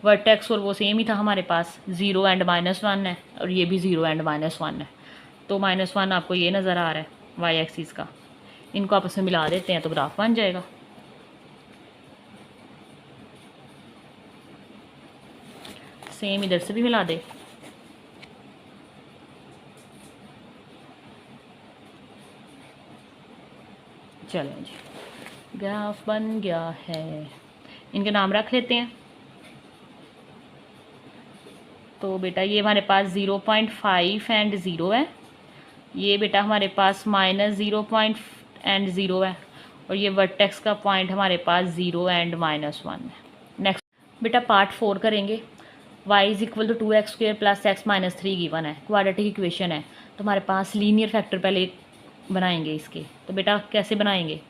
वर्टेक्स और वो सेम ही था हमारे पास, 0 एंड -1 है और ये भी 0 एंड -1 है, तो -1 आपको ये नज़र आ रहा है वाई एक्सिस का। इनको आपस में मिला देते हैं तो ग्राफ बन जाएगा। सेम इधर से भी मिला दे, चलें जी ग्राफ बन गया है। इनके नाम रख लेते हैं। तो बेटा ये हमारे पास 0.5 एंड 0 है, ये बेटा हमारे पास -0 एंड 0 है, और ये वर्टेक्स का पॉइंट हमारे पास 0 एंड -1 है। नेक्स्ट बेटा पार्ट 4 करेंगे। y is equal to 2x² + x - 3 given है, क्वाड्रेटिक इक्वेशन है, तो हमारे पास लीनियर फैक्टर पहले बनाएंगे इसके। तो बेटा कैसे बनाएंगे,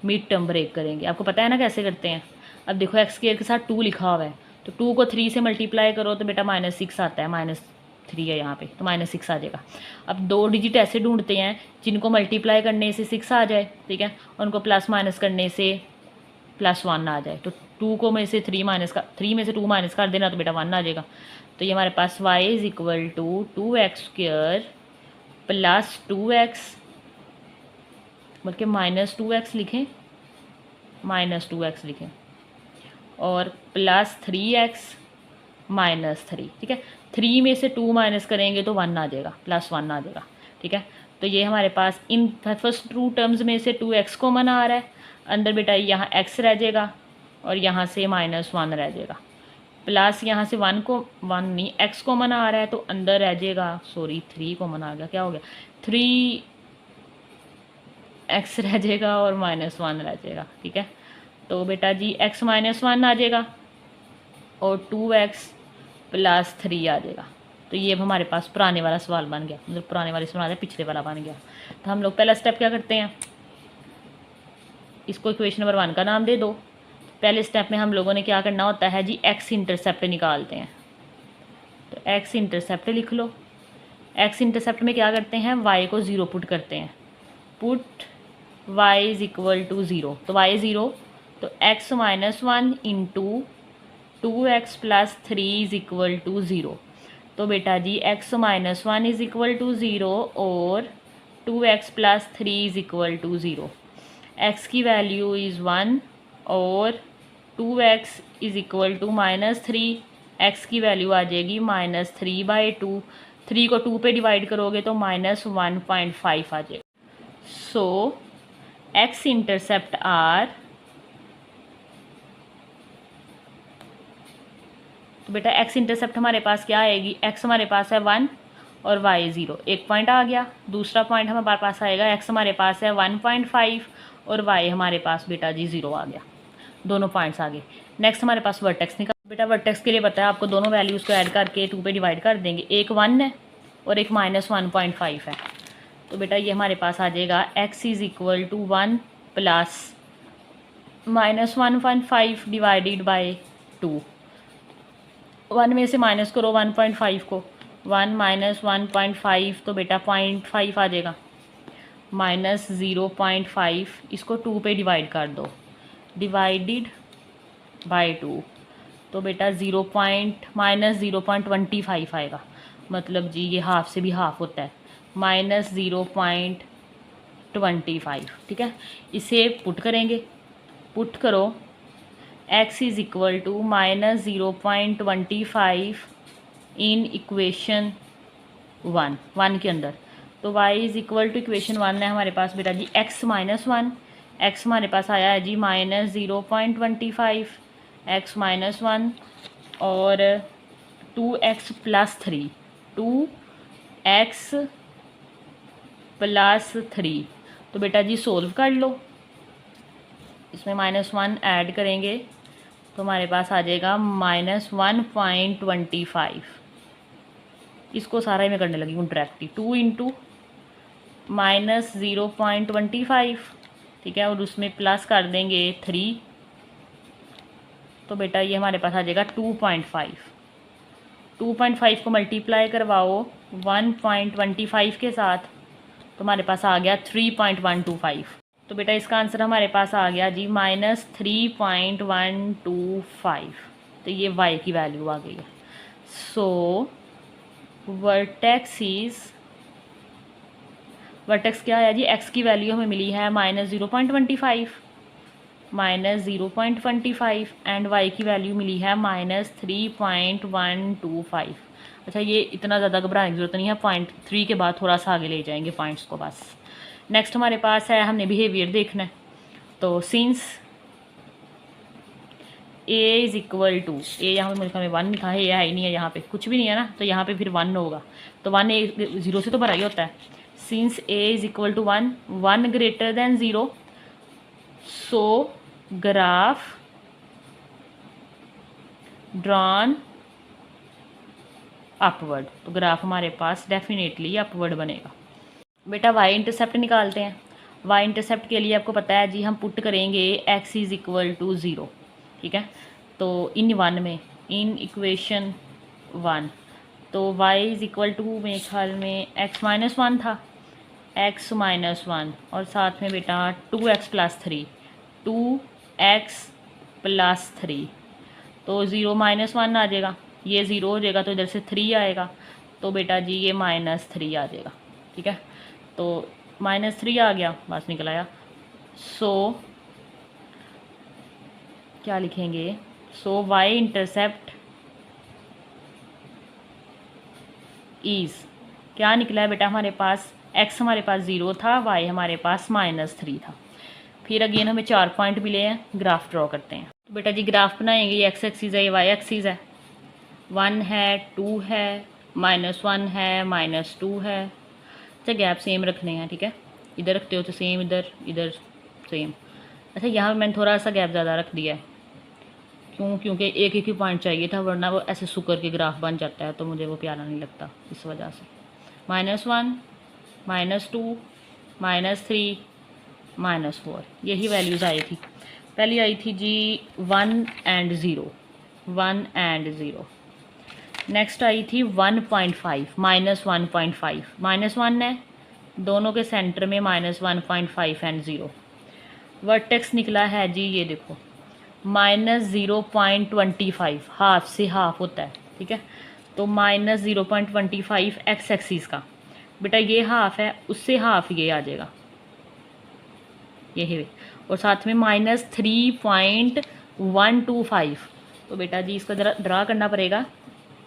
मिड टर्म ब्रेक करेंगे, आपको पता है ना कैसे करते हैं। अब देखो x² के साथ 2 लिखा हुआ है, तो 2 को 3 से मल्टीप्लाई करो तो बेटा -6 आता है, -3 है यहाँ पे तो -6 आ जाएगा। अब 2 डिजिट ऐसे ढूंढते हैं जिनको मल्टीप्लाई करने से 6 आ जाए, ठीक है, और उनको प्लस माइनस करने से +1 आ जाए। तो 2 को में से 3 में से 2 माइनस कर देना तो बेटा 1 आ जाएगा। तो ये हमारे पास y is equal to 2x² + 2x, बल्कि -2x लिखें, -2x लिखें, और +3x -3। ठीक है, 3 में से 2 माइनस करेंगे तो 1 आ जाएगा, +1 आ जाएगा। ठीक है, तो ये हमारे पास इन फर्स्ट 2 टर्म्स में से 2x कॉमन आ रहा है, अंदर बेटा यहाँ x रह जाएगा और यहाँ से -1 रह जाएगा, प्लस यहाँ से 1 नहीं x कॉमन आ रहा है, तो अंदर रह जाएगा, सॉरी 3 कॉमन आ गया, क्या हो गया 3x रह जाएगा और -1 रह जाएगा। ठीक है, तो बेटा जी x -1 आ जाएगा और 2x + 3 आ जाएगा। तो ये हमारे पास पुराने वाला सवाल बन गया, मतलब पुराने वाले सवाल पिछले वाला बन गया। तो हम लोग पहला स्टेप क्या करते हैं, इसको इक्वेशन नंबर 1 का नाम दे दो। पहले स्टेप में हम लोगों ने क्या करना होता है जी, x इंटरसेप्ट निकालते हैं। तो x इंटरसेप्ट लिख लो। x इंटरसेप्ट में क्या करते हैं, y को 0 पुट करते हैं, put y is equal to 0, तो y 0, तो x -1 into 2x + 3 is equal to 0। तो बेटा जी x -1 इज़ इक्वल टू 0 और 2x + 3 is equal to 0। x की वैल्यू इज़ 1 और 2x is equal to -3, x की वैल्यू आ जाएगी -3/2, 3 को 2 पे डिवाइड करोगे तो -1.5 आ जाएगा। सो x इंटरसेप्ट आर, तो बेटा x इंटरसेप्ट हमारे पास क्या आएगी, x हमारे पास है 1 और y 0, एक पॉइंट आ गया। दूसरा पॉइंट हमारे पास आएगा, x हमारे पास है 1.5 और y हमारे पास बेटा जी 0 आ गया, दोनों पॉइंट्स आ गए। नेक्स्ट हमारे पास वर्टेक्स निकाल। बेटा वर्टेक्स के लिए बताया आपको, दोनों वैल्यूज़ को ऐड करके 2 पे डिवाइड कर देंगे, एक 1 है और एक -1.5 है। तो बेटा ये हमारे पास आ जाएगा x is equal to 1 + -1.5 divided by 2। 1 में से माइनस करो 1.5 को, 1 - 1.5 तो बेटा 0.5 आ जाएगा, -0.5, इसको 2 पे डिवाइड कर दो, डिवाइडेड बाय 2, तो बेटा -0.25 आएगा। मतलब जी ये हाफ से भी हाफ होता है, -0.25। ठीक है, इसे पुट करेंगे। पुट करो x is equal to -0.25 in equation 1 के अंदर। तो y is equal to equation 1 है हमारे पास बेटा जी x-1। x हमारे पास आया है जी -0.25 x-1 और 2x + 3 2x + 3। तो बेटा जी सोल्व कर लो, इसमें -1 ऐड करेंगे तो हमारे पास आ जाएगा -1.25। इसको सारा ही मैं करने लगी हूँ डायरेक्टली, 2 इंटू -0.25, ठीक है, और उसमें प्लस कर देंगे 3। तो बेटा ये हमारे पास आ जाएगा 2.5। 2.5 को मल्टीप्लाई करवाओ 1.25 के साथ, तो हमारे पास आ गया 3.125। तो बेटा इसका आंसर हमारे पास आ गया जी -3.125। तो ये y की वैल्यू आ गई है। सो वर्टेक्स क्या है जी, x की वैल्यू हमें मिली है -0.25 एंड y की वैल्यू मिली है -3.125। अच्छा ये इतना ज़्यादा घबराने की ज़रूरत नहीं है, 0.3 के बाद थोड़ा सा आगे ले जाएंगे पॉइंट्स को बस। नेक्स्ट हमारे पास है, हमने बिहेवियर देखना है। तो since a is equal to, A यहाँ पे मेरे ख्याल में 1 लिखा है, ये है ही नहीं है, यहाँ पे कुछ भी नहीं है ना, तो यहाँ पे फिर 1 होगा। तो 1 0 से तो भरा ही होता है। Since a is equal to 1 1 greater than 0, so graph drawn upward. तो ग्राफ हमारे पास डेफिनेटली अपवर्ड बनेगा। बेटा वाई इंटरसेप्ट निकालते हैं। वाई इंटरसेप्ट के लिए आपको पता है जी, हम पुट करेंगे x इज़ इक्वल टू 0। ठीक है, तो इन 1 में, इन इक्वेशन 1, तो y इज़ इक्वल टू मेरे ख्याल में x-1 था, x-1 और साथ में बेटा 2x + 3 2x + 3, तो 0 -1 आ जाएगा, ये 0 हो जाएगा तो इधर से 3 आएगा, तो बेटा जी ये -3 आ जाएगा। ठीक है, तो -3 आ गया, बस निकल आया। सो क्या लिखेंगे, सो y इंटरसेप्ट इज़, क्या निकला है बेटा हमारे पास, x हमारे पास 0 था, y हमारे पास -3 था। फिर अगेन हमें 4 पॉइंट मिले हैं, ग्राफ ड्रॉ करते हैं। तो बेटा जी ग्राफ बनाएंगे, ये x एक्सिस है, ये y एक्सिस है, 1 है 2 है -1 है -2 है। अच्छा गैप सेम रखने हैं, ठीक है, इधर रखते हो तो सेम, इधर सेम। अच्छा यहाँ मैंने थोड़ा सा गैप ज़्यादा रख दिया है, क्यों, क्योंकि एक ही पॉइंट चाहिए था, वरना वो ऐसे सुकर के ग्राफ बन जाता है, तो मुझे वो प्यारा नहीं लगता, इस वजह से। -1 -2 -3 -4, यही वैल्यूज़ आई थी। पहली आई थी जी 1 and 0, 1 and 0। नेक्स्ट आई थी 1.5 -1.5, -1 है, दोनों के सेंटर में -1.5 एंड 0। वर्टेक्स निकला है जी, ये देखो -0.25, हाफ से हाफ होता है। ठीक है, तो -0.25 एक्स एक्सिस का, बेटा ये हाफ है, उससे हाफ ये आ जाएगा, यही, और साथ में -3.125। तो बेटा जी इसको ज़रा ड्रा करना पड़ेगा,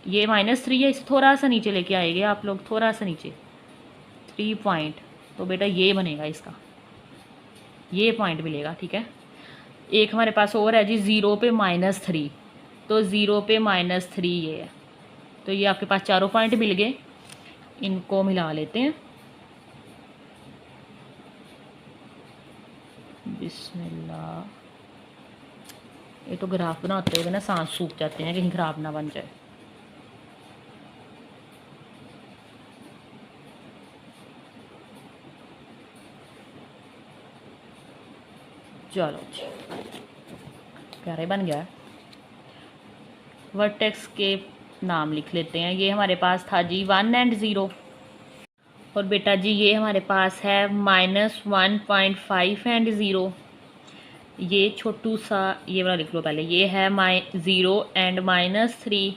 ये -3 है, इसे थोड़ा सा नीचे लेके आएंगे आप लोग, थोड़ा सा नीचे 3 पॉइंट, तो बेटा ये बनेगा इसका, ये पॉइंट मिलेगा। ठीक है, एक हमारे पास और है जी 0 पे -3, तो 0 पे -3 ये है, तो ये आपके पास चारों पॉइंट मिल गए, इनको मिला लेते हैं। बिस्मिल्लाह, ये तो ग्राफ बनाते हुए ना सांस सूख जाते हैं, कहीं ख़राब ना बन जाए। चलो जी, प्यारे बन गया है। वर्टेक्स के नाम लिख लेते हैं, ये हमारे पास था जी 1 and 0, और बेटा जी ये हमारे पास है -1.5 and 0। ये छोटू सा ये वाला लिख लो पहले, ये है -0 एंड -3,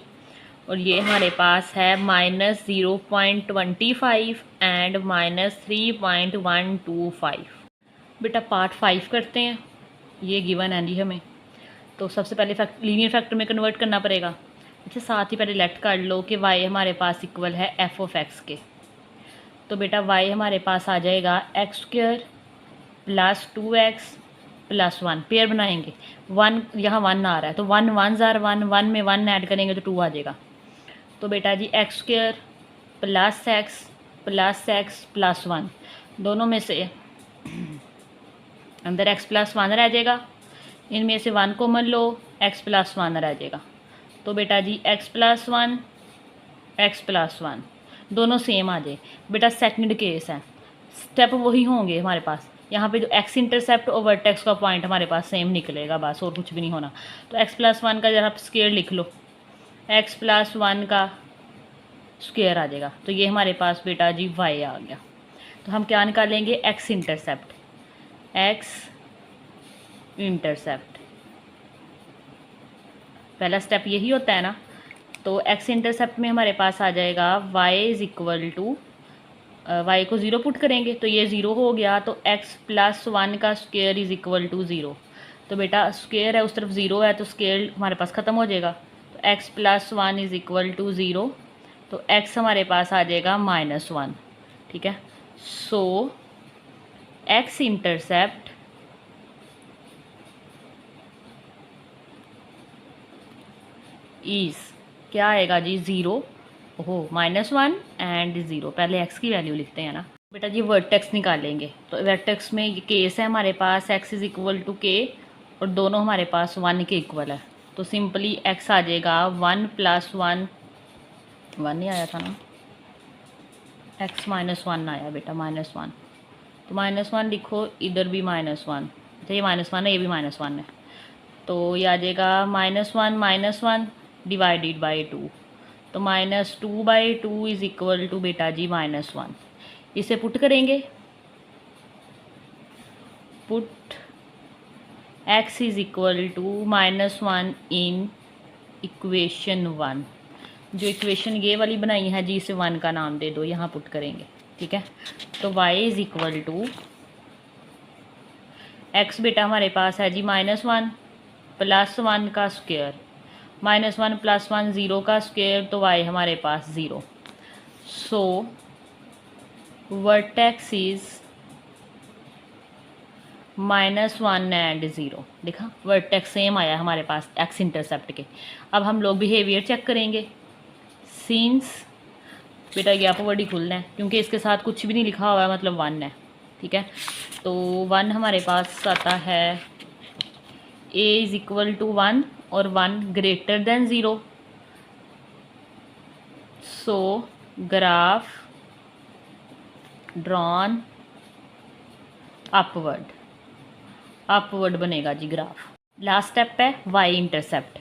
और ये हमारे पास है -0.25 एंड -3.125। बेटा पार्ट 5 करते हैं। ये गिवन है जी हमें, तो सबसे पहले लीनियर फैक्टर में कन्वर्ट करना पड़ेगा। अच्छा, साथ ही पहले लेट कर लो कि y हमारे पास इक्वल है f(x) के। तो बेटा y हमारे पास आ जाएगा x² + 2x + 1, पेयर बनाएंगे। 1 यहाँ 1 आ रहा है, तो 1 1 ज़ार 1, 1 में 1 ऐड करेंगे तो 2 आ जाएगा। तो बेटा जी x² + x + 1, दोनों में से अंदर x + 1 रह जाएगा, इनमें से 1 कॉमन लो, x + 1 रह जाएगा। तो बेटा जी x + 1 दोनों सेम आ जाए। बेटा सेकंड केस है, स्टेप वही होंगे हमारे पास। यहाँ पे जो x इंटरसेप्ट और वर्टेक्स का पॉइंट हमारे पास सेम निकलेगा, बस और कुछ भी नहीं होना। तो x + 1 का जरा स्क्वायर लिख लो, x + 1 का स्क्वायर आ जाएगा। तो ये हमारे पास बेटा जी y आ गया। तो हम क्या निकालेंगे, x इंटरसेप्ट। पहला स्टेप यही होता है ना। तो x इंटरसेप्ट में हमारे पास आ जाएगा y = y को 0 पुट करेंगे तो ये 0 हो गया। तो x + 1 का स्क्वायर = 0। तो बेटा स्क्वायर है उस तरफ 0 है, तो स्क्वायर हमारे पास ख़त्म हो जाएगा। तो x + 1 = 0, तो x हमारे पास आ जाएगा -1। ठीक है, सो x इंटरसेप्ट इज़ क्या आएगा जी, 0, -1 एंड 0। पहले x की वैल्यू लिखते हैं ना बेटा जी। वर्टेक्स निकालेंगे, तो वर्टेक्स में ये केस है हमारे पास, x = k और दोनों हमारे पास 1 के इक्वल है। तो सिंपली x आ जाएगा 1 + 1 नहीं आया था ना, x - 1 आया बेटा, -1। तो -1 लिखो, इधर भी -1। अच्छा ये -1 है, ये भी -1 है, तो ये आ जाएगा -1 डिवाइडेड बाई 2। तो -2/2 = बेटा जी -1। इसे पुट करेंगे, पुट x = -1 इन इक्वेशन 1। जो इक्वेशन ये वाली बनाई है जी, इसे 1 का नाम दे दो, यहाँ पुट करेंगे। ठीक है, तो y = x बेटा हमारे पास है जी -1 + 1 का स्क्वायर, -1 + 1 0 का स्क्वायर, तो y हमारे पास 0। सो वर्टेक्स इज -1 एंड 0। देखा, वर्टेक्स सेम आया हमारे पास x इंटरसेप्ट के। अब हम लोग बिहेवियर चेक करेंगे। सीन्स बेटा गैप वर्ड ही खुलना है, क्योंकि इसके साथ कुछ भी नहीं लिखा हुआ है, मतलब 1 है। ठीक है, तो 1 हमारे पास आता है a = 1 और 1 > 0। सो ग्राफ ड्रॉन अपवर्ड बनेगा जी ग्राफ। लास्ट स्टेप है y इंटरसेप्ट।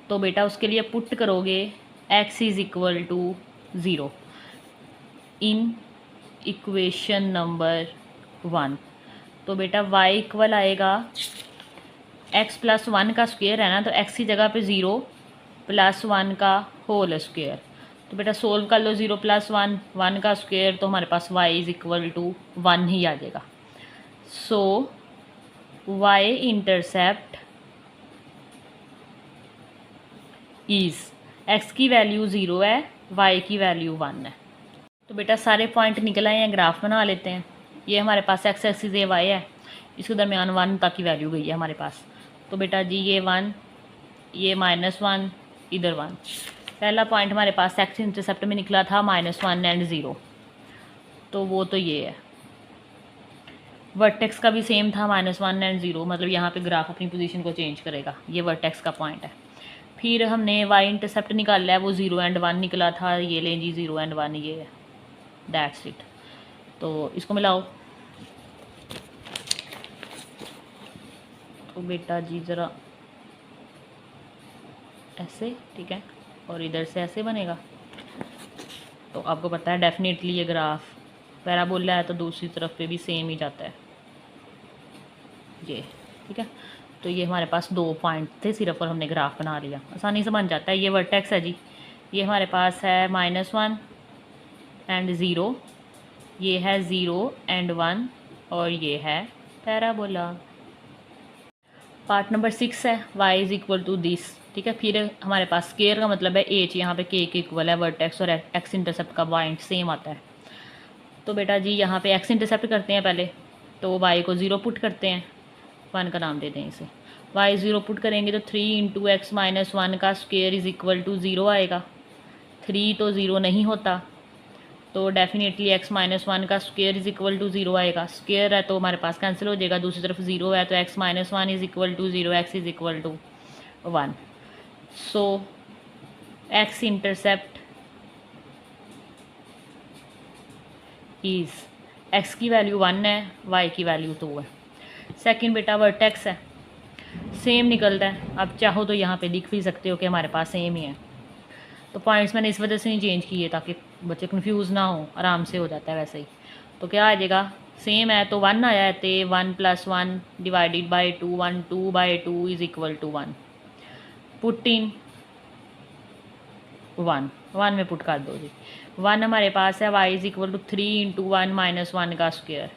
तो बेटा उसके लिए पुट करोगे x = 0 इन इक्वेशन नंबर 1। तो बेटा y इक्वल आएगा, x + 1 का स्क्वायर है ना, तो x की जगह पे 0 + 1 का होल स्क्वायर। तो बेटा सोल्व कर लो, 0 + 1 का स्क्वायर, तो हमारे पास y = 1 ही आ जाएगा। सो y इंटरसेप्ट इज़, x की वैल्यू 0 है, y की वैल्यू 1 है। तो बेटा सारे पॉइंट निकल आए हैं, ग्राफ बना लेते हैं। ये हमारे पास x एक्सिस ये y है, इसके दरमियान 1 तक की वैल्यू गई है हमारे पास। तो बेटा जी ये 1, ये -1, इधर 1। पहला पॉइंट हमारे पास x इंटरसेप्ट में निकला था -1 एंड 0, तो वो तो ये है। वर्टेक्स का भी सेम था, -1 एंड 0, मतलब यहाँ पे ग्राफ अपनी पोजीशन को चेंज करेगा। ये वर्टेक्स का पॉइंट है। फिर हमने y इंटरसेप्ट निकाला है, वो 0 एंड 1 निकला था। ये लें जी 0 एंड 1, ये है, दैट्स इट। तो इसको मिलाओ। तो बेटा जी ज़रा ऐसे, ठीक है, और इधर से ऐसे बनेगा। तो आपको पता है डेफिनेटली ये ग्राफ पैराबोला है, तो दूसरी तरफ पे भी सेम ही जाता है ये। ठीक है, तो ये हमारे पास 2 पॉइंट थे सिर्फ और हमने ग्राफ बना लिया, आसानी से बन जाता है। ये वर्टेक्स है जी, ये हमारे पास है -1 एंड 0, ये है 0 एंड 1 और ये है पैराबोला। पार्ट नंबर 6 है y is equal to this, ठीक है। फिर हमारे पास स्केयर का मतलब है h, यहाँ पे k के इक्वल है, वर्टेक्स और x इंटरसेप्ट का पॉइंट सेम आता है। तो बेटा जी यहाँ पे x इंटरसेप्ट करते हैं पहले, तो y को 0 पुट करते हैं, 1 का नाम दे दें इसे। y 0 पुट करेंगे तो 3 इंटू एक्स माइनस 1 का स्क्वेयर इज़ इक्वल टू 0 आएगा। 3 तो 0 नहीं होता, तो डेफिनेटली x माइनस 1 का स्क्वेयर इज़ इक्वल टू 0 आएगा। स्क्वेयर है तो हमारे पास कैंसिल हो जाएगा, दूसरी तरफ 0 है तो x minus 1 is equal to 0, x is equal to 1। So x intercept is, x की वैल्यू 1 है, y की वैल्यू 2 है। सेकंड बेटा वर्टेक्स है, सेम निकलता है। आप चाहो तो यहाँ पे लिख भी सकते हो कि हमारे पास सेम ही है। तो पॉइंट्स मैंने इस वजह से नहीं चेंज किए ताकि बच्चे कंफ्यूज ना हो, आराम से हो जाता है वैसे ही। तो क्या आ जाएगा, सेम है तो 1 आया है, तो 1 + 1 divided by 2, 1 2/2 is equal to 1। Put in 1 में पुट कर दो जी। 1 हमारे पास है, y is equal to 3 into 1 minus 1 का स्क्वेयर,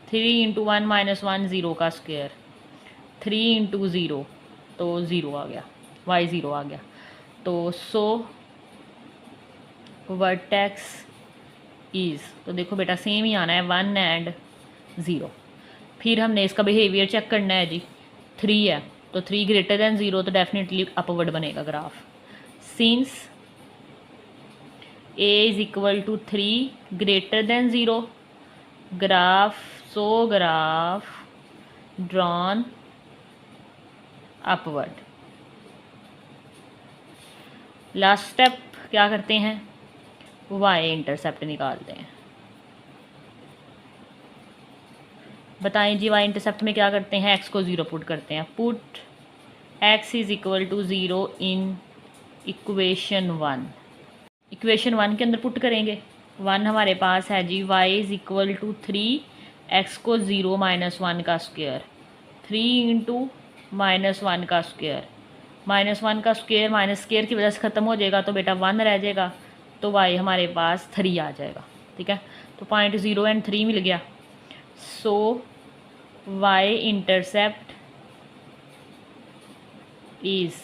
3 इंटू 1 माइनस 1 0 का स्क्वेयर, 3 इंटू 0 तो 0 आ गया, y 0 आ गया। तो सो वर्टेक्स इज़, तो देखो बेटा सेम ही आना है, 1 एंड 0। फिर हमने इसका बिहेवियर चेक करना है जी। 3 है तो 3 ग्रेटर देन 0 तो डेफिनेटली अपवर्ड बनेगा graph. Since a is equal to 3 greater than 0, graph, so graph drawn upward. Last step क्या करते हैं, y इंटरसेप्ट निकालते हैं। बताएं जी, y इंटरसेप्ट में क्या करते हैं, x को 0 पुट करते हैं। Put x is equal to 0 in equation 1। Equation 1 के अंदर पुट करेंगे। 1 हमारे पास है जी, y is equal to 3, x को 0 माइनस 1 का स्क्वेयर, 3 इंटू माइनस 1 का स्क्वेयर, माइनस 1 का स्क्वेयर माइनस स्क्वेयर की वजह से ख़त्म हो जाएगा तो बेटा 1 रह जाएगा, तो y हमारे पास 3 आ जाएगा, ठीक है। तो पॉइंट 0 एंड 3 मिल गया। सो y इंटरसेप्ट इज़,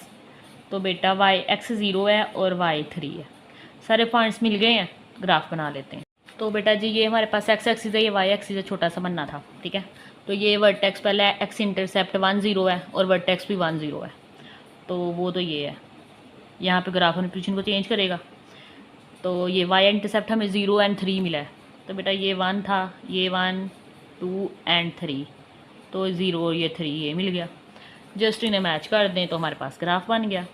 तो बेटा y x 0 है और y 3 है। सारे पॉइंट्स मिल गए हैं, ग्राफ बना लेते हैं। तो बेटा जी ये हमारे पास x एक्सिस है, ये y एक्सिस है, छोटा सा बनना था, ठीक है। तो ये वर्टेक्स पहले x इंटरसेप्ट 1 0 है और वर्टेक्स भी 1 0 है, तो वो तो ये है। यहाँ पे ग्राफ पोजीशन को चेंज करेगा, तो ये y इंटरसेप्ट हमें 0 एंड 3 मिला है। तो बेटा ये 1 था, ये 1 2 एंड 3, तो 0 और ये 3 ये मिल गया। जस्ट इन्हें मैच कर दें तो हमारे पास ग्राफ बन गया,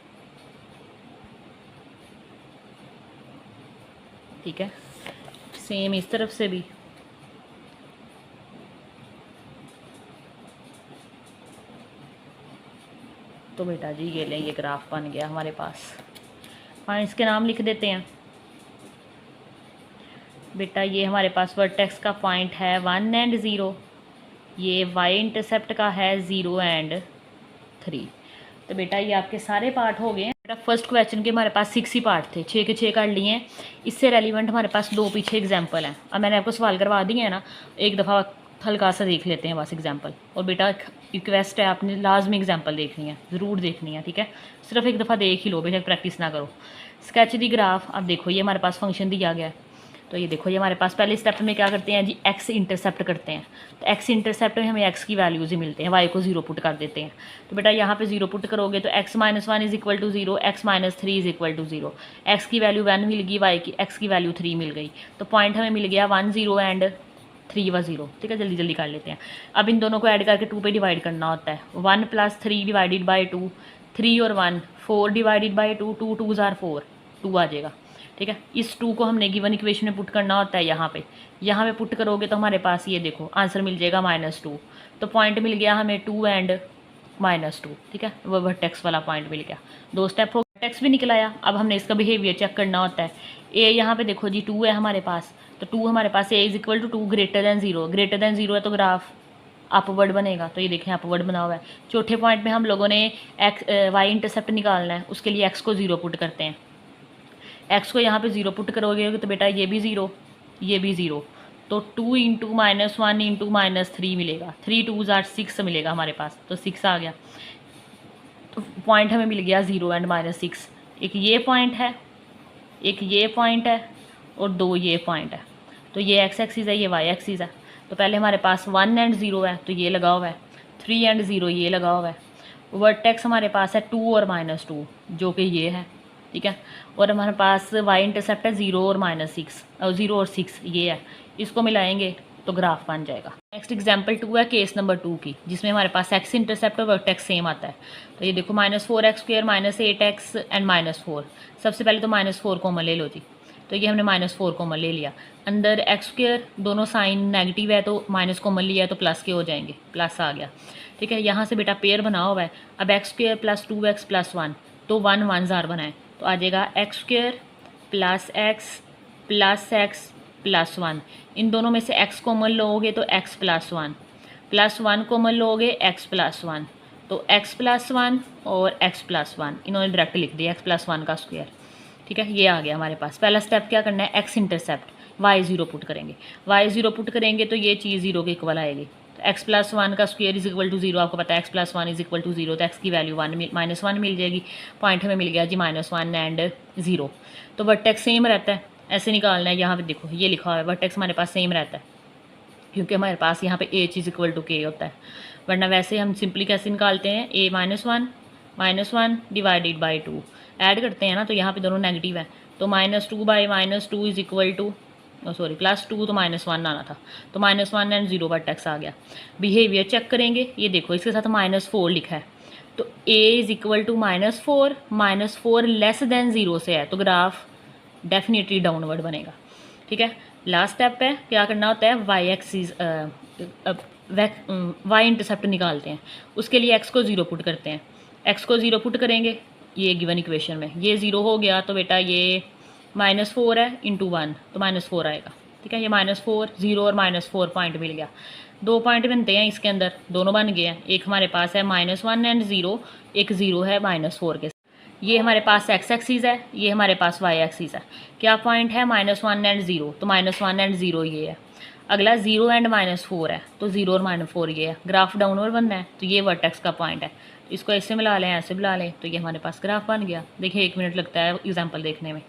ठीक है। सेम इस तरफ से भी, तो बेटा जी ये लें, ये ग्राफ बन गया हमारे पास। पॉइंट्स के नाम लिख देते हैं। बेटा ये हमारे पास वर्टेक्स का पॉइंट है 1 एंड 0, ये y इंटरसेप्ट का है 0 एंड 3। तो बेटा ये आपके सारे पार्ट हो गए हैं। बेटा फर्स्ट क्वेश्चन के हमारे पास 6 ही पार्ट थे, 6 के 6 कर लिए हैं। इससे रेलिवेंट हमारे पास 2 पीछे एग्जाम्पल हैं। अब मैंने आपको सवाल करवा दिए हैं ना, एक दफ़ा हल्का सा देख लेते हैं बस एग्जाम्पल। और बेटा रिक्वेस्ट है, आपने लाजमी एग्जाम्पल देखनी है, ज़रूर देखनी है, ठीक है। सिर्फ एक दफ़ा देख ही लो, बेशक प्रैक्टिस ना करो। स्केच दी ग्राफ। अब देखो ये हमारे पास फंक्शन दिया गया है, तो ये देखो ये हमारे पास पहले स्टेप में क्या करते हैं जी, x इंटरसेप्ट करते हैं। तो x इंटरसेप्ट में हमें x की वैल्यूज़ ही मिलते हैं, y को 0 पुट कर देते हैं। तो बेटा यहाँ पे 0 पुट करोगे तो x minus 1 is equal to 0, x minus 3 is equal to 0। x की वैल्यू 1 मिल गई, y की x की वैल्यू 3 मिल गई, तो पॉइंट हमें मिल गया 1 0 एंड 3 व 0, ठीक है। जल्दी जल्दी कर लेते हैं। अब इन दोनों को ऐड करके 2 पे डिवाइड करना होता है। 1 + 3 डिवाइडेड बाई 2, 3 और 1 4 डिवाइडेड बाई 2, 2 2s आर 4, 2 आ जाएगा, ठीक है। इस 2 को हमने गिवन इक्वेशन में पुट करना होता है। यहाँ पे पुट करोगे तो हमारे पास ये देखो आंसर मिल जाएगा -2। तो पॉइंट मिल गया हमें 2 एंड -2, ठीक है। वो वर्टेक्स वाला पॉइंट मिल गया। 2 स्टेप हो, वर्टेक्स भी निकल आया। अब हमने इसका बिहेवियर चेक करना होता है। ए यहाँ पे देखो जी 2 है हमारे पास, तो 2 हमारे पास A is equal to 2 greater than 0, greater than 0 है तो ग्राफ अपवर्ड बनेगा, तो ये देखें अपवर्ड बना हुआ है। चौथे पॉइंट में हम लोगों ने वाई इंटरसेप्ट निकालना है, उसके लिए एक्स को 0 पुट करते हैं। एक्स को यहाँ पे 0 पुट करोगे तो बेटा ये भी 0, ये भी 0, तो 2 इंटू -1 इंटू -3 मिलेगा। 3 2 आर 6 मिलेगा हमारे पास, तो 6 आ गया। तो पॉइंट हमें मिल गया 0 एंड -6। एक ये पॉइंट है, एक ये पॉइंट है और 2 ये पॉइंट है। तो ये एक्स एक्सिस है, ये वाई एक्सिस है। तो पहले हमारे पास 1 एंड 0 है, तो ये लगा हुआ है। 3 एंड 0 ये लगा हुआ है। वर्टेक्स हमारे पास है 2 और -2, जो कि ये है, ठीक है। और हमारे पास वाई इंटरसेप्ट है 0 और -6, और 0 और 6 ये है। इसको मिलाएंगे तो ग्राफ बन जाएगा। नेक्स्ट एग्जांपल 2 है केस नंबर 2 की, जिसमें हमारे पास एक्स इंटरसेप्ट और वर्टेक्स सेम आता है। तो ये देखो -4x² -8x एंड -4। सबसे पहले तो -4 कॉमन ले लो जी, तो ये हमने -4 कॉमन ले लिया। अंदर x² दोनों साइन नेगेटिव है, तो माइनस कॉमन लिया है तो प्लस के हो जाएंगे, प्लस आ गया, ठीक है। यहाँ से बेटा पेयर बना हुआ है। अब x² + 2x + 1, तो 1 1 जार बनाए, तो आ जाएगा x² + x + x + 1। इन दोनों में से x कॉमन लोगे तो x + 1, +1 कॉमन लोगे x + 1, तो x + 1 और x + 1 इन्होंने डायरेक्ट लिख दिया, x + 1 का स्क्वायर, ठीक है। ये आ गया हमारे पास। पहला स्टेप क्या करना है, एक्स इंटरसेप्ट y 0 पुट करेंगे। y 0 पुट करेंगे तो ये चीज़ 0 के इक्वल आएगी। तो x + 1 का स्क्वायर इज इक्वल टू 0, आपको पता है x + 1 इज इक्वल टू 0, तो x की वैल्यू -1 मिल जाएगी। पॉइंट हमें मिल गया जी -1 एंड 0। तो वर्टेक्स सेम रहता है, ऐसे निकालना है। यहाँ पे देखो ये लिखा हुआ है वर्टेक्स हमारे पास सेम रहता है, क्योंकि हमारे पास यहाँ पे h is equal to k होता है। वरना वैसे हम सिंपली कैसे निकालते हैं, a -1 डिवाइडेड बाई 2 ऐड करते हैं ना, तो यहाँ पे दोनों नेगेटिव है, तो -2 बाई -2 इज इक्वल टू +2, तो -1 आना था, तो -1 एंड 0 वर्टेक्स आ गया। बिहेवियर चेक करेंगे, ये देखो इसके साथ -4 लिखा है, तो a is equal to -4 less than 0 से है, तो ग्राफ डेफिनेटली डाउनवर्ड बनेगा, ठीक है। लास्ट स्टेप है, क्या करना होता है, वाई एक्सिस वाई इंटरसेप्ट निकालते हैं। उसके लिए x को 0 पुट करते हैं। x को 0 पुट करेंगे ये गिवन इक्वेशन में, ये 0 हो गया, तो बेटा ये -4 है इंटू 1, तो -4 आएगा, ठीक है। ये -4 0 और -4 पॉइंट मिल गया। 2 पॉइंट बनते हैं इसके अंदर, दोनों बन गए हैं। एक हमारे पास है -1 एंड 0, एक 0 है -4 के। ये हमारे पास x एक्सिस है, ये हमारे पास y एक्सिस है। क्या पॉइंट है, -1 एंड 0, तो -1 एंड 0 ये है। अगला 0 एंड -4 है, तो 0 और -4 ये है। ग्राफ डाउनवर्ड बनना है, तो ये वर्टेक्स का पॉइंट है। इसको ऐसे मिला लें, ऐसे मिला लें, तो ये हमारे पास ग्राफ बन गया। देखिए 1 मिनट लगता है एग्जाम्पल देखने में।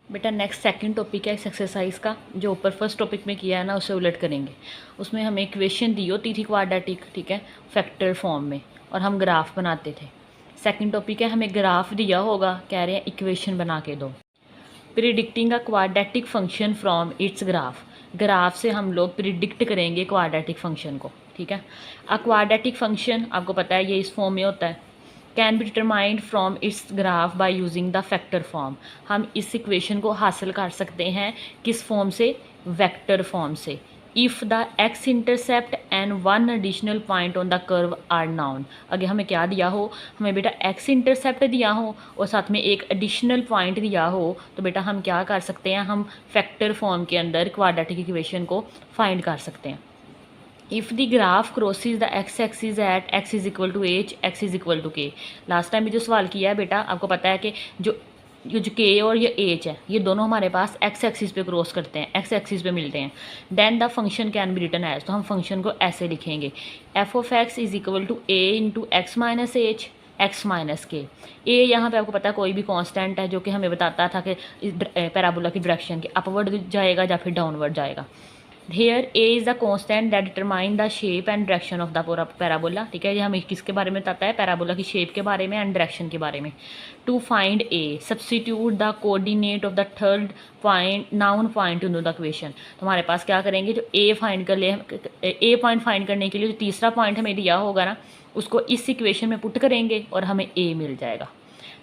बेटा नेक्स्ट सेकंड टॉपिक है इस एक्सरसाइज का, जो ऊपर फर्स्ट टॉपिक में किया है ना, उसे उलट करेंगे। उसमें हमें इक्वेशन दी होती थी क्वाड्रेटिक, ठीक है, फैक्टर फॉर्म में, और हम ग्राफ बनाते थे। सेकंड टॉपिक है, हमें ग्राफ दिया होगा, कह रहे हैं इक्वेशन बना के दो। Predicting a quadratic function from its graph, graph से हम लोग प्रिडिक्ट करेंगे क्वाड्रेटिक फंक्शन को, ठीक है। अ क्वाड्रेटिक फंक्शन आपको पता है ये इस फॉर्म में होता है, can be determined from its graph by using the factor form. हम इस इक्वेशन को हासिल कर सकते हैं किस फॉर्म से, वेक्टर फॉर्म से। If the x intercept and 1 additional point on the curve are known. अगर हमें क्या दिया हो, हमें बेटा एक्स इंटरसेप्ट दिया हो और साथ में एक एडिशनल पॉइंट दिया हो, तो बेटा हम क्या कर सकते हैं, हम फैक्टर फॉर्म के अंदर क्वाड्रेटिक इक्वेशन को फाइंड कर सकते हैं। If the graph crosses the x axis at x is equal to h, x is equal to k। Last time भी जो सवाल किया है बेटा, आपको पता है कि जो k और ये h है, ये दोनों हमारे पास x एक्सिस पे क्रॉस करते हैं, x एक्सिस पे मिलते हैं। Then the function can be written as, तो हम फंक्शन को ऐसे लिखेंगे, f of x is equal to a into x minus h x minus k. A यहाँ पे आपको पता है कोई भी कांस्टेंट है, जो कि हमें बताता था कि पैराबोला की डायरेक्शन के अपवर्ड जाएगा या फिर डाउनवर्ड जाएगा। Here a is the constant that determine the shape and direction of the parabola, ठीक है। ये हमें किसके बारे में बताता है, पैराबोला की शेप के बारे में एंड डायरेक्शन के बारे में। To find a, substitute the coordinate of the third point known point in the equation. तो हमारे पास क्या करेंगे, जो a फाइंड कर ले, a पॉइंट फाइंड करने के लिए जो तीसरा पॉइंट हमें दिया होगा ना, उसको इस इक्वेशन में पुट करेंगे और हमें a मिल जाएगा।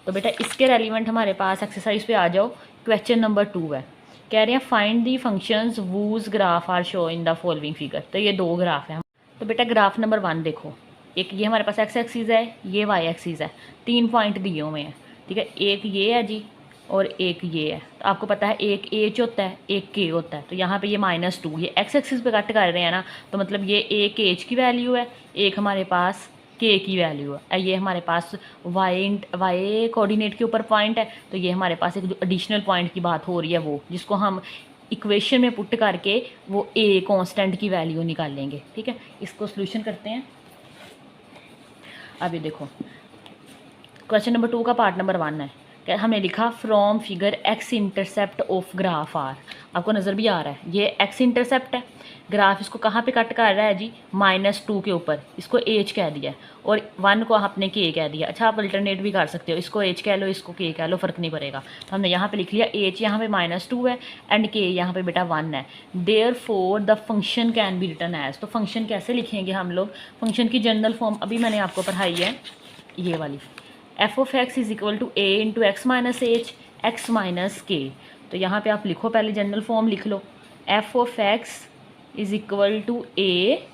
तो बेटा इसके रेलिवेंट हमारे पास एक्सरसाइज पे आ जाओ। क्वेश्चन नंबर 2 है, कह रहे हैं find the functions whose graph are show in the following figure. तो ये 2 ग्राफ हैं। तो बेटा ग्राफ नंबर 1 देखो, एक ये हमारे पास एक्स एक्सिस है, ये वाई एक्सिस है, 3 पॉइंट दिए हुए हैं, ठीक है। एक ये है जी, और एक ये है। तो आपको पता है एक एच होता है, एक के होता है। तो यहाँ पे ये -2, ये एक्स एक्सिस पे कट कर रहे हैं ना, तो मतलब ये एक एच की वैल्यू है, एक हमारे पास के की वैल्यू है। ये हमारे पास वाई कोऑर्डिनेट के ऊपर पॉइंट है, तो ये हमारे पास एक जो एडिशनल पॉइंट की बात हो रही है वो, जिसको हम इक्वेशन में पुट करके वो ए कांस्टेंट की वैल्यू निकालेंगे। ठीक है, इसको सोल्यूशन करते हैं। अभी देखो क्वेश्चन नंबर 2 का पार्ट नंबर 1 है। हमने लिखा from figure x intercept of graph are. आपको नज़र भी आ रहा है ये एक्स इंटरसेप्ट है, ग्राफ इसको कहाँ पे कट कर रहा है जी, -2 के ऊपर। इसको एच कह दिया और 1 को आपने के कह दिया। अच्छा, आप अल्टरनेट भी कर सकते हो, इसको एच कह लो, इसको के कह लो, फ़र्क नहीं पड़ेगा। तो हमने यहाँ पे लिख लिया एच यहाँ पे -2 है एंड के यहाँ पे बेटा 1 है। Therefore the function can be written as. तो फंक्शन कैसे लिखेंगे हम लोग, फंक्शन की जनरल फॉर्म अभी मैंने आपको पढ़ाई है, ये वाली, f of x is equal to a into x minus H x minus k. तो यहाँ पे आप लिखो, पहले जनरल फॉर्म लिख लो, F of x is equal to A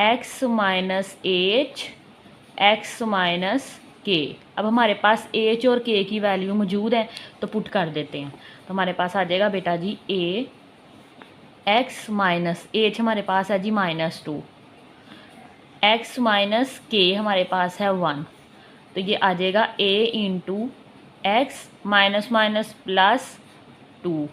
x minus H x minus K. अब हमारे पास एच और के की वैल्यू मौजूद है, तो पुट कर देते हैं। तो हमारे पास आ जाएगा बेटा जी ए एक्स माइनस एच हमारे पास है जी -2, एक्स माइनस के हमारे पास है 1। तो ये आ जाएगा a into x minus minus plus 2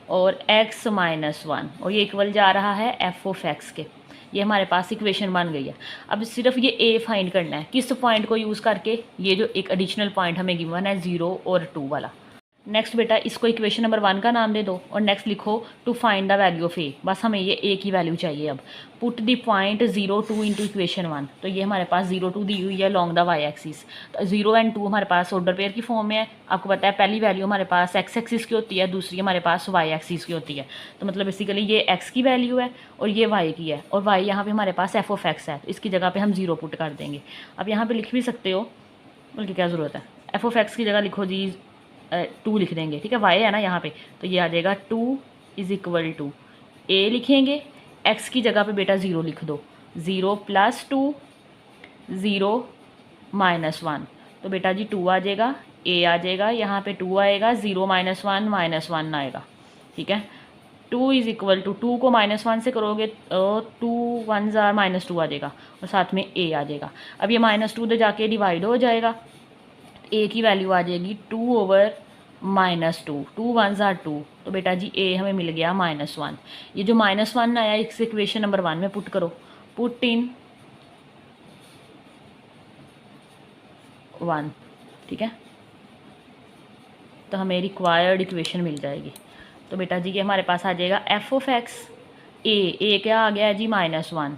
और x -1, और ये इक्वल जा रहा है f ऑफ x के। ये हमारे पास इक्वेशन बन गई है। अब सिर्फ ये a फाइंड करना है, किस पॉइंट को यूज़ करके, ये जो एक एडिशनल पॉइंट हमें गिवन है 0 और 2 वाला। नेक्स्ट बेटा इसको इक्वेशन नंबर 1 का नाम दे दो और नेक्स्ट लिखो to find the value of A. बस हमें ये ए की वैल्यू चाहिए। अब put the point 0, 2 into equation 1। तो ये हमारे पास 0, 2 दी हुई है लॉन्ग द वाई एक्सिस। तो 0 एंड 2 हमारे पास ऑर्डर पेयर की फॉर्म में है। आपको पता है पहली वैल्यू हमारे पास एक्स एक्सिस की होती है, दूसरी हमारे पास वाई एक्सिस की होती है। तो मतलब बेसिकली ये एक्स की वैल्यू है और ये वाई की है, और वाई यहाँ पर हमारे पास एफ ऑफ एक्स है, तो इसकी जगह पर हम 0 पुट कर देंगे। अब यहाँ पर लिख भी सकते हो, बल्कि क्या ज़रूरत है, एफ ऑफ एक्स की जगह लिखो जी 2 लिख देंगे। ठीक है, वाई है ना यहाँ पे, तो ये आ जाएगा 2 इज़ इक्वल टू ए लिखेंगे, एक्स की जगह पे बेटा 0 लिख दो, 0 + 2 0 -1। तो बेटा जी 2 आ जाएगा, ए आ जाएगा, यहाँ पे 2 आएगा, 0 -1 -1 आएगा। ठीक है, 2 इज़ इक्वल टू 2 को -1 से करोगे तो 2 1s are -2 आ जाएगा और साथ में ए आ जाएगा। अब ये -2 से जाके डिवाइड हो जाएगा, ए की वैल्यू आ जाएगी 2 ओवर -2, 2 1s are 2। तो बेटा जी ए हमें मिल गया -1। ये जो -1 आया इस इक्वेशन नंबर 1 में पुट करो, पुट इन 1। ठीक है, तो हमें रिक्वायर्ड इक्वेशन मिल जाएगी। तो बेटा जी ये हमारे पास आ जाएगा एफ ऑफ एक्स, ए क्या आ गया है जी -1,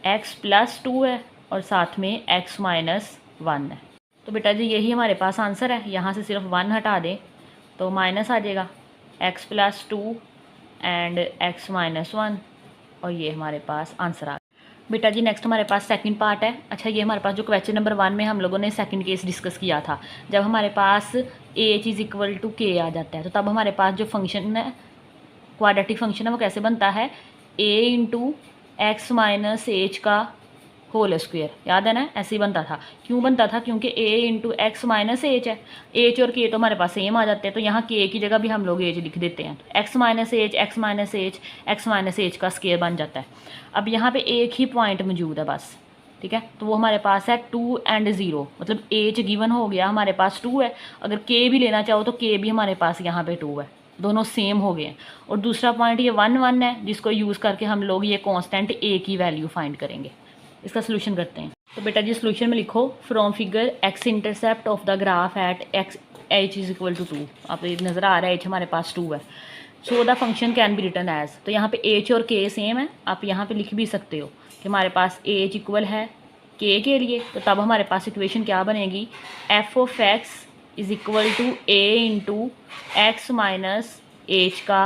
एक्स +2 है और साथ में एक्स -1 है। तो बेटा जी यही हमारे पास आंसर है। यहाँ से सिर्फ 1 हटा दें तो माइनस आ जाएगा, x +2 एंड x -1, और ये हमारे पास आंसर आ गया। बेटा जी नेक्स्ट हमारे पास सेकंड पार्ट है। अच्छा, ये हमारे पास जो क्वेश्चन नंबर 1 में हम लोगों ने सेकंड केस डिस्कस किया था, जब हमारे पास एच इज़ इक्वल टू के आ जाता है, तो तब हमारे पास जो फंक्शन है, क्वाड्रेटिक फंक्शन है, वो कैसे बनता है, a into x minus h का होल स्क्वायर। याद है ना, ऐसे ही बनता था। क्यों बनता था, क्योंकि a into x minus H है, एच और k तो हमारे पास सेम आ जाते हैं, तो यहाँ k की जगह भी हम लोग एच लिख देते हैं। तो x minus H x minus H x minus h का स्क्वायर बन जाता है। अब यहाँ पे एक ही पॉइंट मौजूद है बस। ठीक है, तो वो हमारे पास है 2 एंड 0, मतलब एच गिवन हो गया, हमारे पास 2 है। अगर k भी लेना चाहो तो k भी हमारे पास यहाँ पे 2 है, दोनों सेम हो गए हैं। और दूसरा पॉइंट ये 1 1 है, जिसको यूज़ करके हम लोग ये कांस्टेंट a की वैल्यू फाइंड करेंगे। इसका सोल्यूशन करते हैं। तो बेटा जी सोल्यूशन में लिखो from figure x intercept of the graph at x h is equal to 2। आप ये नज़र आ रहा है एच हमारे पास 2 है। So the function can be written as. तो यहाँ पे एच और के सेम है, आप यहाँ पे लिख भी सकते हो कि हमारे पास एच इक्वल है के लिए। तो तब हमारे पास इक्वेशन क्या बनेगी, f of x is equal to a into x minus h का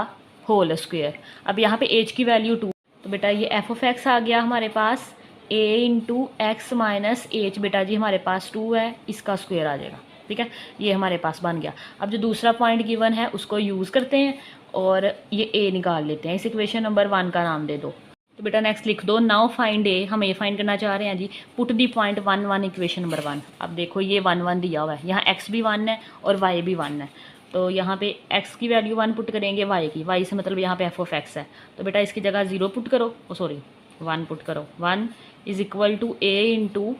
होल स्क्वायर। अब यहाँ पे एच की वैल्यू 2, तो बेटा ये एफ ऑफ एक्स आ गया हमारे पास a into x minus H, बेटा जी हमारे पास 2 है, इसका स्क्वायर आ जाएगा। ठीक है, ये हमारे पास बन गया। अब जो दूसरा पॉइंट गिवन है उसको यूज़ करते हैं और ये a निकाल लेते हैं। इस इक्वेशन नंबर 1 का नाम दे दो। तो बेटा नेक्स्ट लिख दो, नाउ फाइंड a। हम a फाइंड करना चाह रहे हैं जी, put the point 1 1 equation number 1। अब देखो ये 1 1 दिया हुआ है, यहाँ x भी 1 है और y भी 1 है। तो यहाँ पे x की वैल्यू 1 पुट करेंगे, y की, y से मतलब यहाँ पे f ऑफ x है, तो बेटा इसकी जगह 0 पुट करो, ओ सॉरी 1 पुट करो। 1 is equal to a into